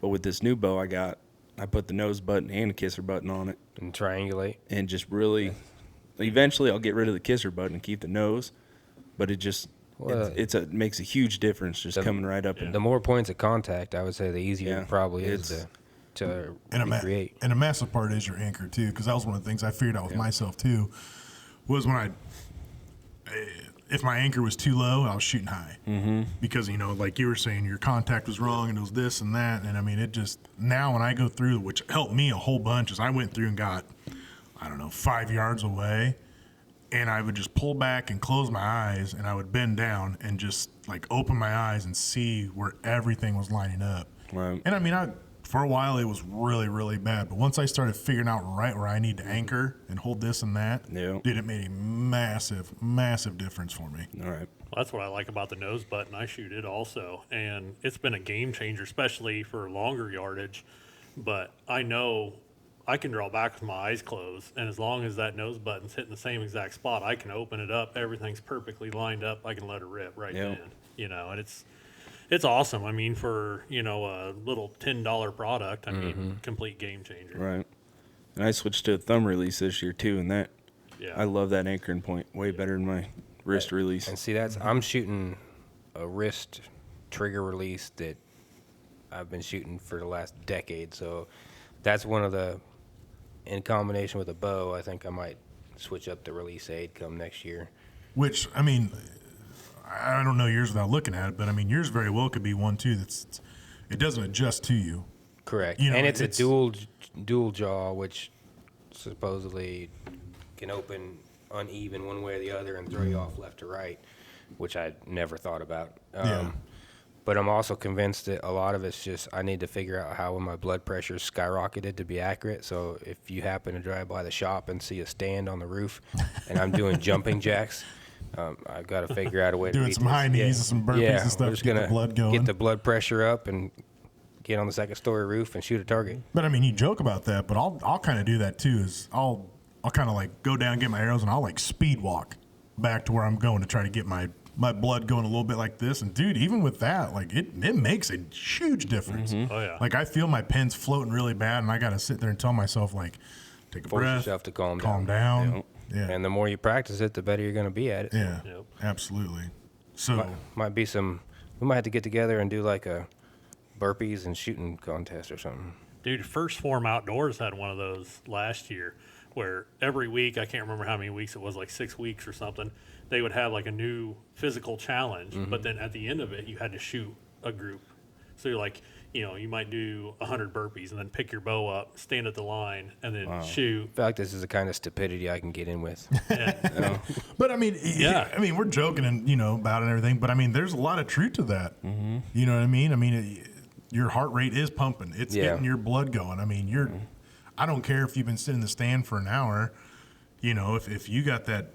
But with this new bow I put the nose button and a kisser button on it.
And triangulate.
And just really, eventually I'll get rid of the kisser button and keep the nose. But it just, it makes a huge difference just coming right up.
The more points of contact, I would say, the easier it probably is to recreate.
And a massive part is your anchor, too, because that was one of the things I figured out with myself, too, was when if my anchor was too low, I was shooting high. Because, like you were saying, your contact was wrong and it was this and that. And I mean, it just, now when I go through, which helped me a whole bunch, is I went through and got, 5 yards away. And I would just pull back and close my eyes, and I would bend down and just like open my eyes and see where everything was lining up.
Right.
And I mean, for a while it was really, really bad. But once I started figuring out right where I need to anchor and hold this and that,
Yeah.
dude, it made a massive, massive difference for me.
All right.
Well, that's what I like about the nose button. I shoot it also, and it's been a game changer, especially for longer yardage. But I know I can draw back with my eyes closed, and as long as that nose button's hitting the same exact spot, I can open it up. Everything's perfectly lined up. I can let it rip right
Yeah.
then. You know, and it's awesome. I mean, for a little $10 product, I mean, complete game changer.
Right. And I switched to a thumb release this year too, and that
Yeah.
I love that anchoring point way better than my wrist release.
And see, I'm shooting a wrist trigger release that I've been shooting for the last decade. So that's one of the, in combination with a bow, I think I might switch up the release aid come next year.
Which, I mean, I don't know yours without looking at it, but I mean, yours very well could be one too. It doesn't adjust to you.
Correct.
You know,
and it's a
it's-
dual jaw, which supposedly can open uneven one way or the other and throw you off left to right, which I never thought about.
Yeah.
But I'm also convinced that a lot of it's just I need to figure out how my blood pressure skyrocketed to be accurate. So if you happen to drive by the shop and see a stand on the roof and I'm doing jumping jacks, I've got to figure out a way to
Doing
beat
some
this.
high knees and some burpees and stuff
we're just
to get the
gonna
blood going.
Get the blood pressure up and get on the second story roof and shoot a target.
But I mean, you joke about that, but I'll kind of do that too. Is I'll kind of like go down, get my arrows, and I'll like speed walk back to where I'm going to try to get my blood going a little bit like this. And dude, even with that, like it makes a huge difference.
Oh, yeah.
Like I feel my pens floating really bad, and I got to sit there and tell myself like, take a
Force
breath,
yourself to calm
down.
Yep.
Yeah,
And the more you practice it, the better you're going to be at it.
yeah,
Yep.
absolutely. So
Might be we might have to get together and do like a burpees and shooting contest or something.
Dude, First Form Outdoors had one of those last year where every week, I can't remember how many weeks it was, like 6 weeks or something, they would have like a new physical challenge. But then at the end of it, you had to shoot a group. So you're like, you might do 100 burpees and then pick your bow up, stand at the line, and then shoot.
I feel like this is the kind of stupidity I can get in with.
And,
But I mean,
Yeah.
I mean, we're joking and about it and everything, but I mean, there's a lot of truth to that. You know what I mean? I mean, your heart rate is pumping; it's
Yeah.
getting your blood going. I mean, I don't care if you've been sitting in the stand for an hour. If you got that,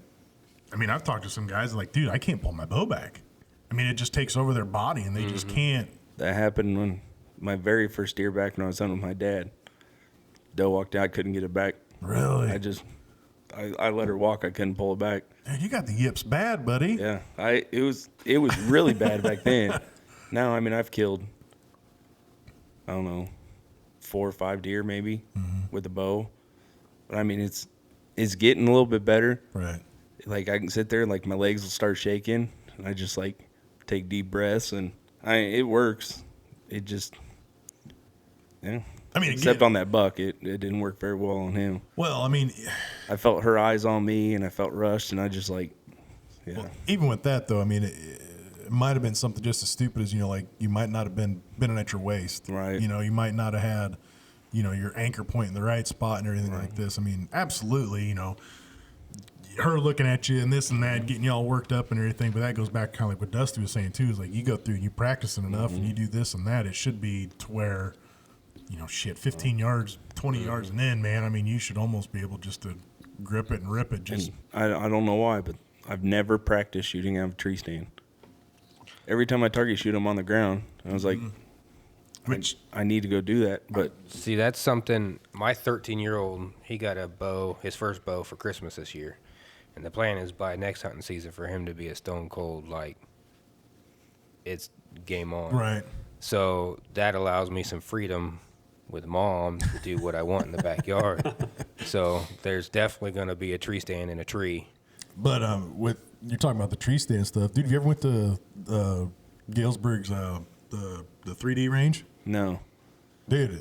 I mean, I've talked to some guys like, dude, I can't pull my bow back. I mean, it just takes over their body, and they just can't.
That happened when my very first deer back when I was hunting with my dad. Doe walked out, couldn't get it back.
Really,
I let her walk. I couldn't pull it back.
dude, you got the yips bad, buddy.
Yeah, it was really bad back then. Now, I mean, I've killed, I don't know, 4 or 5 deer maybe with a bow. But I mean, it's getting a little bit better.
Right.
Like I can sit there, and like my legs will start shaking, and I just like take deep breaths, and it works. It just, yeah.
I mean,
Except
again-
on that buck, it didn't work very well on him.
Well, I mean,
I felt her eyes on me, and I felt rushed, and I just like, yeah.
well, even with that though, I mean, it might have been something just as stupid as like you might not have been at your waist.
Right.
You might not have had, your anchor point in the right spot and everything like this. I mean, absolutely, her looking at you and this and that, getting you all worked up and everything. But that goes back kind of like what Dusty was saying too. Is like you go through and you practice it enough and you do this and that. It should be to where, 15 yards, 20 yards and in, man. I mean, you should almost be able just to grip it and rip it. Just
I don't know why, but I've never practiced shooting out of a tree stand. Every time I target shoot, I'm on the ground. I was like,
which
I need to go do that. But
See, that's something. My 13-year-old, he got a bow, his first bow for Christmas this year, and the plan is by next hunting season for him to be a stone cold like it's game on.
right.
So that allows me some freedom with mom to do what I want in the backyard. So there's definitely going to be a tree stand in a tree.
But with you're talking about the tree stand stuff, dude. Have you ever went to Galesburg's the 3D range?
no,
Dude,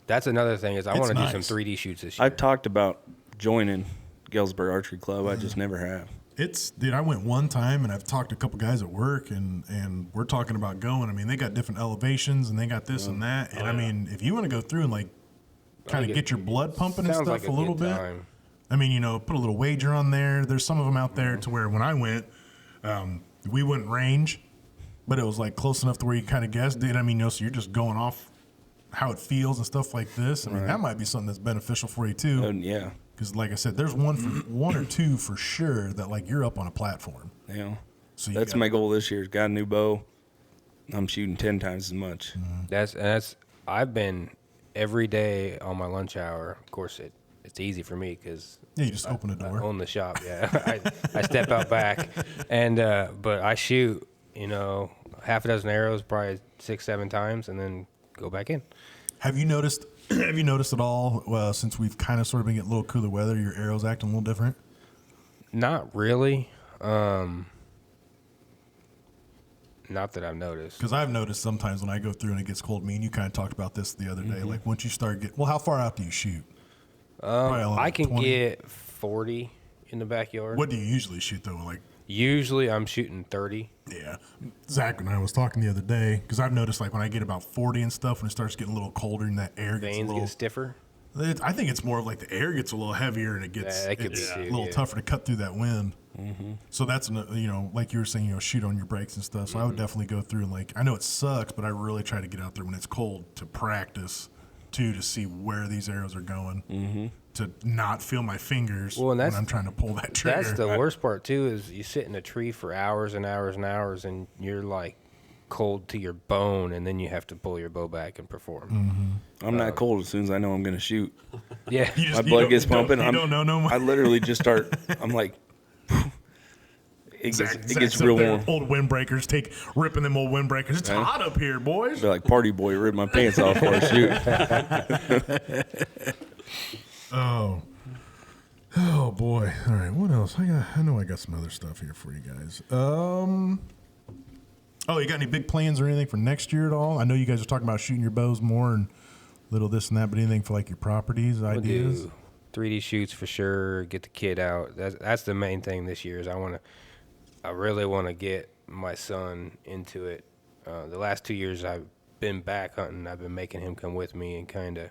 That's another thing is I
It's
want to
nice.
do some 3D shoots this year.
I've talked about joining Galesburg Archery Club. I just never have.
dude. I went one time and I've talked to a couple guys at work and we're talking about going. I mean, they got different elevations and they got this and that. And I mean, if you want to go through and like kind of get your blood pumping and
Sounds
stuff
like
a little
good
bit.
time.
I mean, put a little wager on there. There's some of them out there to where when I went, we wouldn't range, but it was like close enough to where you kind of guessed, dude. I mean, so you're just going off how it feels and stuff like this. I mean, that might be something that's beneficial for you too.
Yeah.
Because like I said, there's one or two for sure that like you're up on a platform.
Yeah.
So
That's my goal this year. Got a new bow. I'm shooting 10 times as much.
That's I've been every day on my lunch hour. Of course, it's easy for me because
Yeah, you just open the
I
door.
own the shop. Yeah, I step out back, and but I shoot, half a dozen arrows, probably 6-7 times, and then go back in.
Have you noticed? Have you noticed at all since we've kind of sort of been getting a little cooler weather, your arrows acting a little different?
Not really. Not that I've noticed.
Because I've noticed sometimes when I go through and it gets cold, me and you kind of talked about this the other day. Like once you start how far out do you shoot?
I can
20?
get 40 in the backyard.
What do you usually shoot though? Like,
Usually I'm shooting 30.
yeah, Zach and I was talking the other day because I've noticed like when I get about 40 and stuff, when it starts getting a little colder and that air gets a
Veins
little,
get stiffer.
I think it's more of like the air gets a little heavier and it gets
Yeah, that could
it's
be
a
too,
little
yeah.
tougher to cut through that wind. So that's like you were saying, shoot on your brakes and stuff. So I would definitely go through and like I know it sucks, but I really try to get out there when it's cold to practice too to see where these arrows are going. To not feel my fingers
Well, and
when
that's-
I'm trying to pull that trigger.
That's the worst part too. Is you sit in a tree for hours and hours and hours, and you're like cold to your bone, and then you have to pull your bow back and perform.
I'm not cold as soon as I know I'm going to shoot.
Yeah,
You just-
My
you
blood
don't-
gets
you don't-
pumping.
You don't know no more.
I literally just start, I'm like, it
Zach's
gets
up
real
there,
warm.
old windbreakers, ripping them old windbreakers. It's
Yeah.
hot up here, boys.
Be like party boy, rip my pants off before I shoot.
Oh boy! All right, what else? I know I got some other stuff here for you guys. Oh, you got any big plans or anything for next year at all? I know you guys are talking about shooting your bows more and little this and that, but anything for like your properties,
we'll
ideas?
do 3D shoots for sure. Get the kid out. That's the main thing this year. Is I really want to get my son into it. The last 2 years I've been back hunting. I've been making him come with me and kind of.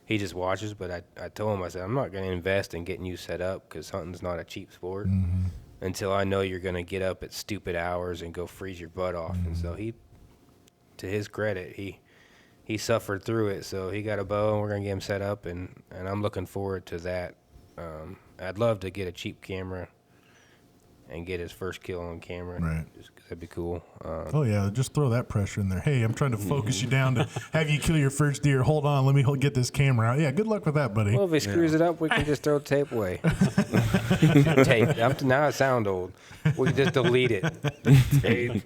He just watches, but I told him, I said, I'm not going to invest in getting you set up because hunting's not a cheap sport until I know you're going to get up at stupid hours and go freeze your butt off. And so to his credit, he suffered through it. So he got a bow and we're going to get him set up, and I'm looking forward to that. I'd love to get a cheap camera and get his first kill on camera.
Right.
Just 'cause that'd be cool.
Oh yeah, just throw that pressure in there. Hey, I'm trying to focus you down to have you kill your first deer. Hold on, let me get this camera out. Yeah, good luck with that, buddy.
Well, if he screws it up, we can just throw tape away. Tape. Now I sound old. We can just delete it. Tape.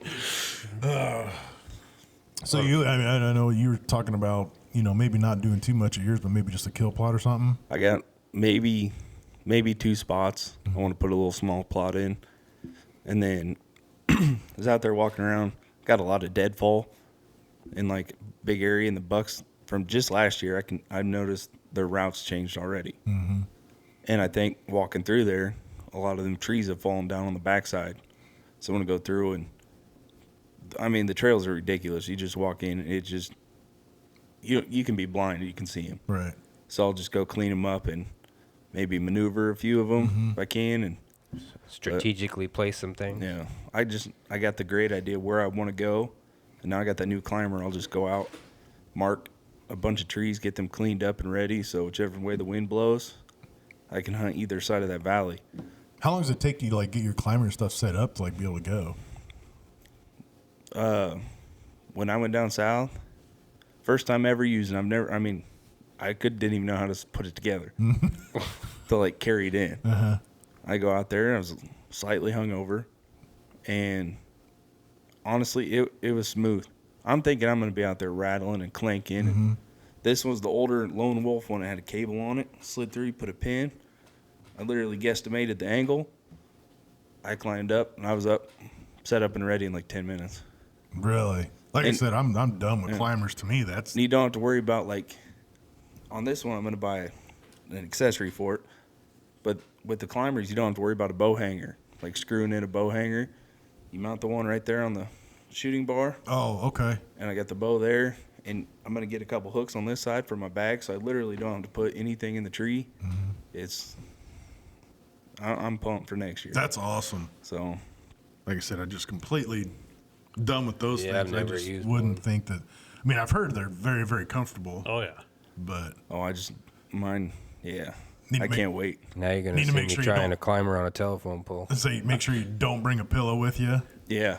So I know you were talking about maybe not doing too much of yours, but maybe just a kill plot or something.
I got maybe 2 spots. I want to put a little small plot in. And then I was out there walking around, got a lot of deadfall in like big area, and the bucks from just last year, I've noticed their routes changed already. And I think walking through there, a lot of them trees have fallen down on the backside. So I want to go through and, I mean, the trails are ridiculous. You just walk in, it just, you can be blind, you can see them.
Right.
So I'll just go clean them up and maybe maneuver a few of them if I can. And
Strategically place some things.
yeah, I got the great idea where I want to go, and now I got that new climber. I'll just go out, mark a bunch of trees, get them cleaned up and ready. So whichever way the wind blows, I can hunt either side of that valley.
How long does it take you to like get your climber and stuff set up to like be able to go?
When I went down south, first time ever using, I didn't even know how to put it together to like carry it in. I go out there, and I was slightly hungover, and honestly, it was smooth. I'm thinking I'm going to be out there rattling and clanking. And this was the older Lone Wolf one that had a cable on it. Slid through, put a pin. I literally guesstimated the angle. I climbed up, and I was up, set up and ready in like 10 minutes.
Really? Like I said, I'm done with climbers. To me, that's
And you don't have to worry about, like, on this one, I'm going to buy an accessory for it. But with the climbers, you don't have to worry about a bow hanger, like screwing in a bow hanger. You mount the one right there on the shooting bar,
oh okay.
and I got the bow there. And I'm going to get a couple hooks on this side for my bag, so I literally don't have to put anything in the tree. I'm pumped for next year.
That's awesome.
So,
Like I said, I just completely done with those
Yeah,
things.
I've
I
never
just
used
wouldn't
one.
think that. I mean, I've heard they're very, very comfortable,
Oh yeah.
but
Mine, yeah.
Need
I
to make-
can't wait.
Now you're going
Need
to
to
see
make
me
sure you
trying
don't-
to climber on a telephone pole.
say make sure you don't bring a pillow with you.
Yeah.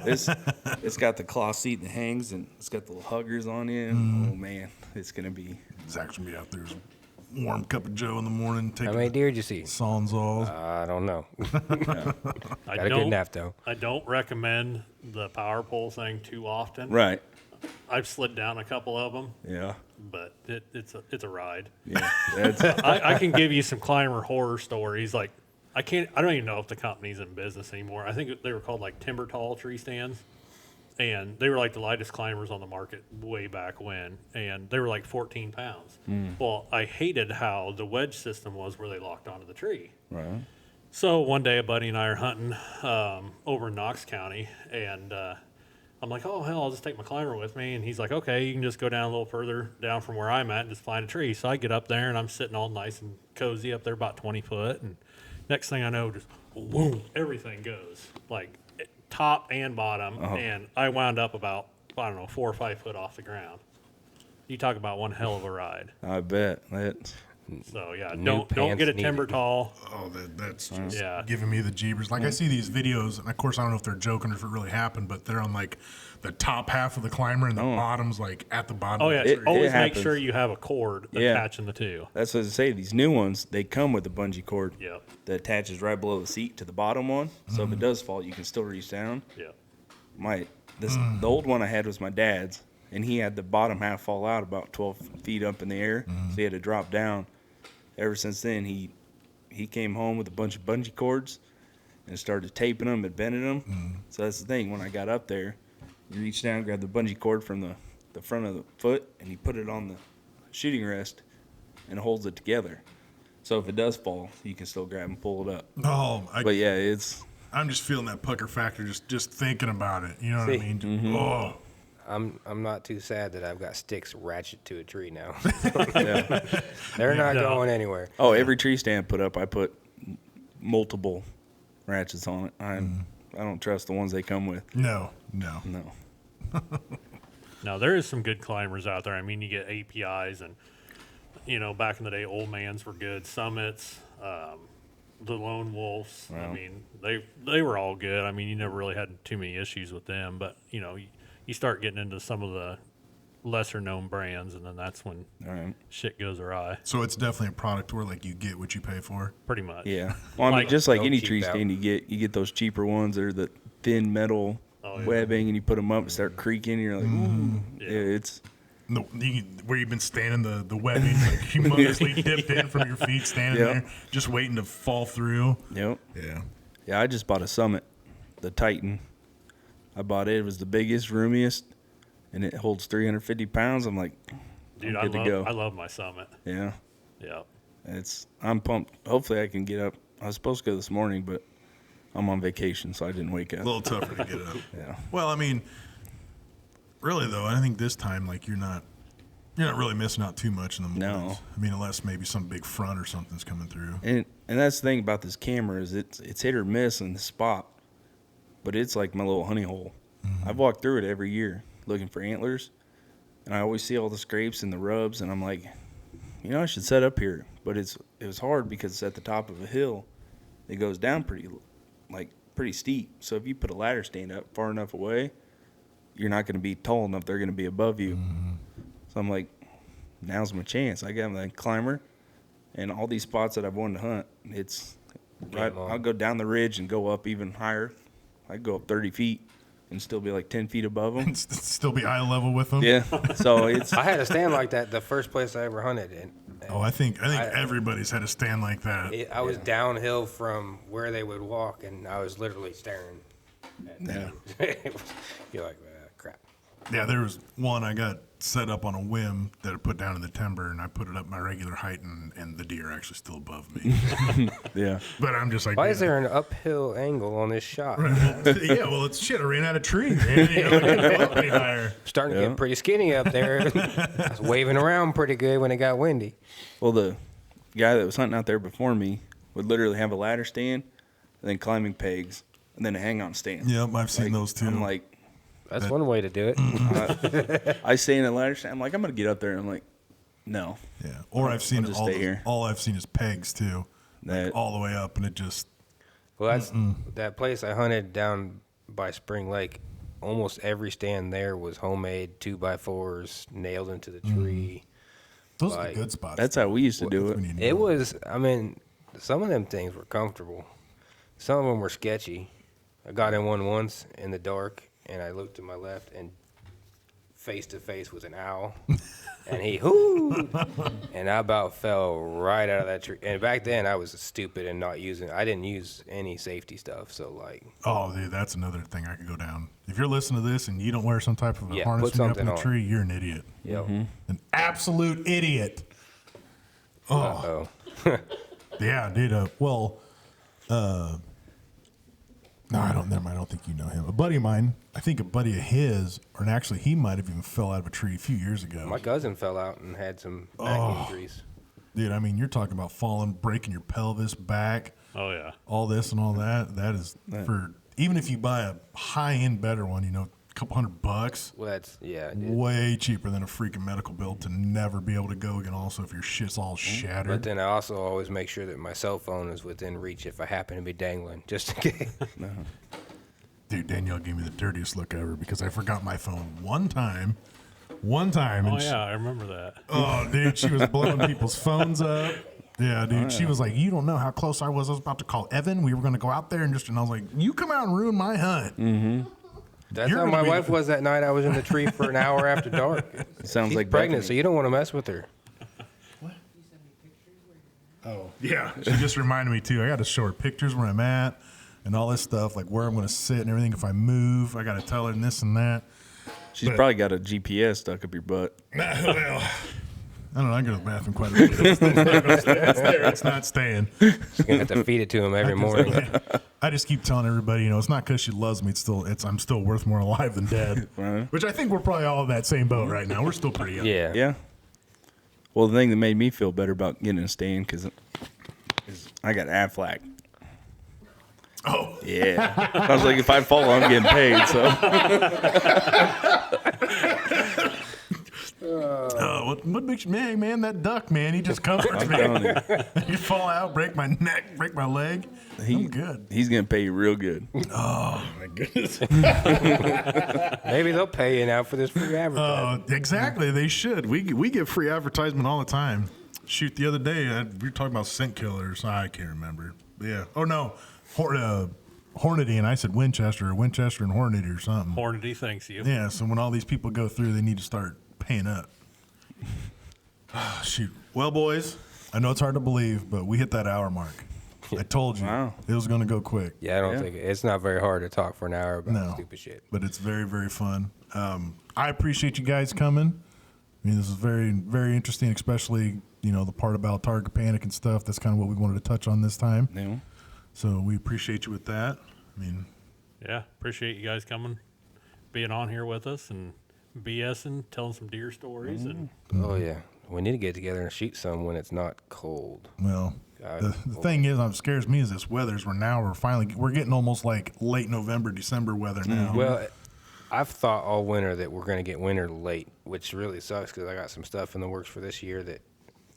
It's got the cloth seat that hangs, and it's got the little huggers on it. Oh, man. It's going to be.
Zach's gonna be out there, warm cup of Joe in the morning,
How
taking
many deer did you see?
Sawzalls.
I don't know.
I
Got a good nap, though.
I don't recommend the power pole thing too often.
Right.
I've slid down a couple of them,
Yeah.
but it's a ride.
Yeah. That's,
I can give you some climber horror stories. Like I don't even know if the company's in business anymore. I think they were called like timber tall tree stands, and they were like the lightest climbers on the market way back when, and they were like 14 pounds. Well, I hated how the wedge system was where they locked onto the tree.
right.
So one day a buddy and I are hunting over in Knox County, and I'm like, oh, hell, I'll just take my climber with me. And he's like, okay, you can just go down a little further down from where I'm at and just find a tree. So I get up there, and I'm sitting all nice and cozy up there about 20 foot. And next thing I know, just boom, everything goes, like top and bottom. And I wound up about, I don't know, 4 or 5 foot off the ground. You talk about one hell of a ride.
I bet. That's.
So, yeah,
New
don't
pants
get a
needed.
timber tall.
Oh, that's just
Yeah.
giving me the jeebers. Like I see these videos, and of course I don't know if they're joking or if it really happened, but they're on like the top half of the climber and the bottom's like at the bottom.
Oh,
of
yeah,
the tree.
always make
happens.
sure you have a cord
Yeah.
attaching the two.
That's what I say. These new ones, they come with a bungee cord
Yep,
that attaches right below the seat to the bottom one. So
Mm-hmm.
if it does fall, you can still reach down.
yep.
Mm.
The old one I had was my dad's, and he had the bottom half fall out about 12 feet up in the air,
Mm-hmm.
so he had to drop down. Ever since then, he came home with a bunch of bungee cords and started taping them and bending them.
Mm-hmm.
So that's the thing. When I got up there, you reach down, grab the bungee cord from the front of the foot, and you put it on the shooting rest, and it holds it together. So if it does fall, you can still grab and pull it up.
Oh,
But yeah, it's
I'm just feeling that pucker factor just thinking about it. You know what I
See.
mean? Oh,
I'm not too sad that I've got sticks ratchet to a tree now.
yeah.
They're not
No.
going anywhere.
Oh, every tree stand put up, I put multiple ratchets on it. I don't trust the ones they come with.
no.
No.
Now, there is some good climbers out there. I mean, you get APIs, and, you know, back in the day, Old Mans were good. Summits, the Lone Wolves. I
Wow.
mean, they were all good. I mean, you never really had too many issues with them. But, you know, you start getting into some of the lesser-known brands, and then that's when
All right.
shit goes awry,
So it's definitely a product where like you get what you pay for.
pretty much.
Yeah. Well, I mean,
Like-
just like
Don't
any
cheap
tree
out.
stand, you get those cheaper ones that are the thin metal
Oh, yeah.
webbing, and you put them up and start creaking. And you're like, ooh.
Yeah.
Yeah, it's
No, where you've been standing, the webbing like humongously dipped in from your feet, standing
Yeah.
there, just waiting to fall through.
yep.
Yeah.
Yeah, I just bought a Summit, the Titan. I bought it. It was the biggest, roomiest, and it holds 350 pounds. I'm like,
Dude,
I'm good to go.
I love my Summit.
Yeah.
Yeah.
I'm pumped. Hopefully I can get up. I was supposed to go this morning, but I'm on vacation, so I didn't wake
A
up.
little tougher to get up.
Yeah.
Well, I mean, really though, I think this time like you're not really missing out too much in the mornings.
No.
I mean, unless maybe some big front or something's coming through.
And that's the thing about this camera is it's hit or miss in the spot, but it's like my little honey hole. I've walked through it every year looking for antlers, and I always see all the scrapes and the rubs, and I'm like, you know, I should set up here. But it was hard because it's at the top of a hill. It goes down pretty steep. So if you put a ladder stand up far enough away, you're not going to be tall enough. They're going to be above you. So I'm like, now's my chance. I got my climber, and all these spots that I've wanted to hunt, it's right.
Game on.
I'll go down the ridge and go up even higher. I go up 30 feet and still be like 10 feet above them.
Still be eye level with them.
Yeah. So it's
I had a stand like that the first place I ever hunted in.
Oh, I think everybody's had a stand like that.
I was downhill from where they would walk, and I was literally staring.
yeah.
You're like, crap.
Yeah, there was one I got set up on a whim that I put down in the timber, and I put it up my regular height, and the deer are actually still above me.
Yeah.
But I'm just like,
Why
man,
is there an uphill angle on this shot?
yeah, well, it's shit. I ran out of tree. Man. You know, I couldn't go up any higher.
Starting to
Yeah.
get pretty skinny up there. I was waving around pretty good when it got windy.
Well, the guy that was hunting out there before me would literally have a ladder stand and then climbing pegs and then a hang on stand.
Yep, I've seen those too.
I'm like,
That's one way to do it.
I stay in a ladder stand. I'm like, I'm gonna get up there. And I'm like, no.
Yeah. Or I've seen
just
all
stay here.
all I've seen is pegs too,
That
all the way up, and it just
Well, that's that place I hunted down by Spring Lake. Almost every stand there was homemade 2x4s nailed into the tree.
those are
Like,
the good spots.
that's how we used to do
That's
it.
when you need
It
them.
was, I mean, some of them things were comfortable. Some of them were sketchy. I got in one once in the dark, and I looked to my left, and face to face with an owl, and he hooed, and I about fell right out of that tree. And back then, I was stupid and I didn't use any safety stuff, so like,
Oh, dude, that's another thing I could go down. If you're listening to this and you don't wear some type of a
Yeah,
harness
put
when you're up in
something
a
on.
tree, you're an idiot.
yo,
An absolute idiot. Oh,
oh,
yeah, dude. No, I don't. Never mind. I don't think you know him. A buddy of mine, I think a buddy of his, or actually, he might have even fell out of a tree a few years ago.
my cousin fell out and had some back injuries.
Dude, I mean, you're talking about falling, breaking your pelvis, back,
Oh yeah.
all this and all that. That is for even if you buy a high end better one, a couple $100.
Well, that's
Way cheaper than a freaking medical bill to never be able to go again. Also, if your shit's all
But
shattered.
then I also always make sure that my cell phone is within reach if I happen to be dangling, just in case.
Dude, Danielle gave me the dirtiest look ever because I forgot my phone one time. One time.
Oh
and
yeah, I remember that.
Oh, dude, she was blowing people's phones up. Yeah, dude, she was like, you don't know how close I was. I was about to call Evan. We were going to go out there and I was like, you come out and ruin my hunt.
That's
You're
how
gonna
my
be-
wife was that night. I was in the tree for an hour after dark.
Sounds
She's
like
pregnant,
Bethany.
so you don't want to mess with her.
Oh, yeah. She just reminded me, too. I got to show her pictures where I'm at and all this stuff, like where I'm going to sit and everything. If I move, I got to tell her this and that.
She's probably got a GPS stuck up your butt.
Well, I don't know. I go to the bathroom quite a bit. It's there. It's not staying.
You're gonna have to feed it to him every morning.
I just keep telling everybody, it's not because she loves me. I'm still worth more alive than dead.
Right.
Which I think we're probably all in that same boat right now. We're still pretty young.
Yeah.
Yeah. Well, the thing that made me feel better about getting a stand because I got Aflac.
Oh,
Yeah. I was like, if I fall, I'm getting paid. So
what makes you, man, that duck, man, he just comforts
I'm
me.
telling you,
You fall out, break my neck, break my leg. I'm good.
he's gonna pay you real good.
Oh, my goodness.
Maybe they'll pay you now for this free advertising.
Exactly. They should. We give free advertisement all the time. Shoot, the other day, we were talking about scent killers. I can't remember. Yeah. Oh, no. Hornady, and I said Winchester and Hornady or something.
Hornady thanks you.
Yeah, so when all these people go through, they need to start paying up. Shoot. Well, boys, I know it's hard to believe, but we hit that hour mark. I told you.
Wow.
It was going to go quick.
Yeah, I don't
Yeah.
think it's not very hard to talk for an hour about
No.
stupid shit.
But it's very, very fun. I appreciate you guys coming. I mean, this is very, very interesting, especially, the part about target panic and stuff. That's kind of what we wanted to touch on this time.
You know?
So we appreciate you with that. I mean,
Yeah, appreciate you guys coming, being on here with us and BSing, telling some deer stories, and
Oh yeah, we need to get together and shoot some when it's not cold.
well,
God.
the thing is, what scares me is this weather's we're getting almost like late November, December weather now.
Well, I've thought all winter that we're going to get winter late, which really sucks because I got some stuff in the works for this year that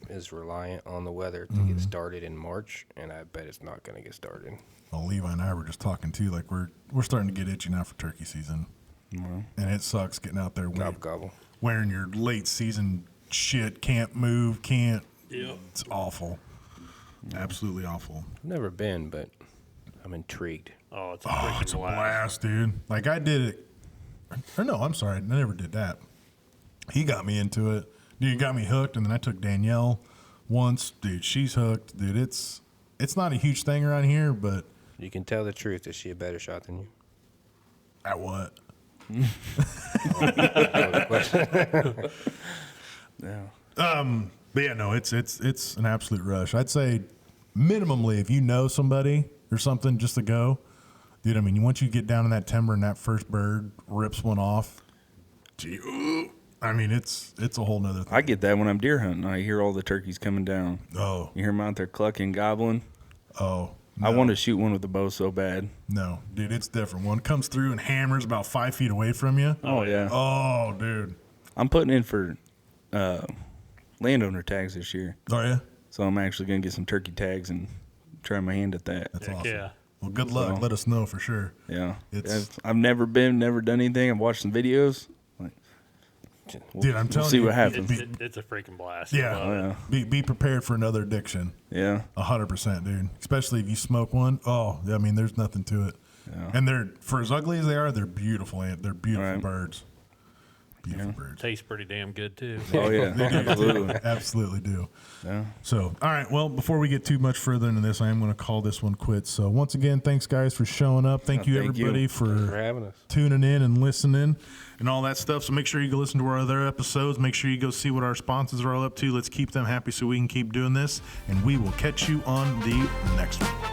is reliant on the weather to get started in March, and I bet it's not going to get started.
Well, Levi and I were just talking too. Like we're starting to get itchy now for turkey season, and it sucks getting out there
Gobble gobble.
wearing your late season shit. Can't move. Can't.
Yep.
It's awful. Absolutely awful.
I've never been, but I'm intrigued.
oh, it's a freaking
It's a
blast.
blast, dude. Like I did it. Or no, I'm sorry. I never did that. He got me into it. Dude, he got me hooked, and then I took Danielle once. Dude, she's hooked. Dude, it's not a huge thing around here, but
You can tell the truth. Is she a better shot than you?
at what?
Yeah.
But yeah, no, it's an absolute rush. I'd say minimally, if you know somebody or something, just to go. Dude, I mean, once you get down in that timber and that first bird rips one off, gee, ooh, I mean, it's a whole nother thing.
I get that when I'm deer hunting. I hear all the turkeys coming down.
Oh,
You hear them out there clucking, gobbling.
oh,
I want to shoot one with a bow so bad.
No, dude, it's different. One comes through and hammers about 5 feet away from you.
Oh yeah.
Oh, dude.
I'm putting in for landowner tags this year,
Oh, yeah?
so I'm actually gonna get some turkey tags and try my hand at that.
That's
Heck
awesome.
yeah.
Well, good luck.
So-
Let us know for sure.
Yeah,
It's-
I've never done anything. I've watched some videos. Like,
Dude, I'm
we'll
telling
see
you,
what happens.
It's a freaking blast.
Yeah.
I love it.
Be prepared for another addiction.
Yeah,
100%, dude. Especially if you smoke one. Oh, I mean, there's nothing to it.
Yeah.
And they're, for as ugly as they are, they're beautiful. They're beautiful
Right.
birds. Beautiful birds.
Tastes pretty damn good too.
oh yeah, absolutely.
Absolutely do.
Yeah.
So, all right. Well, before we get too much further into this, I am going to call this one quits. So, once again, thanks, guys, for showing up. Thank you,
thank you.
everybody,
for
for
having us.
tuning in and listening and all that stuff. So, make sure you go listen to our other episodes. Make sure you go see what our sponsors are all up to. Let's keep them happy so we can keep doing this. And we will catch you on the next one.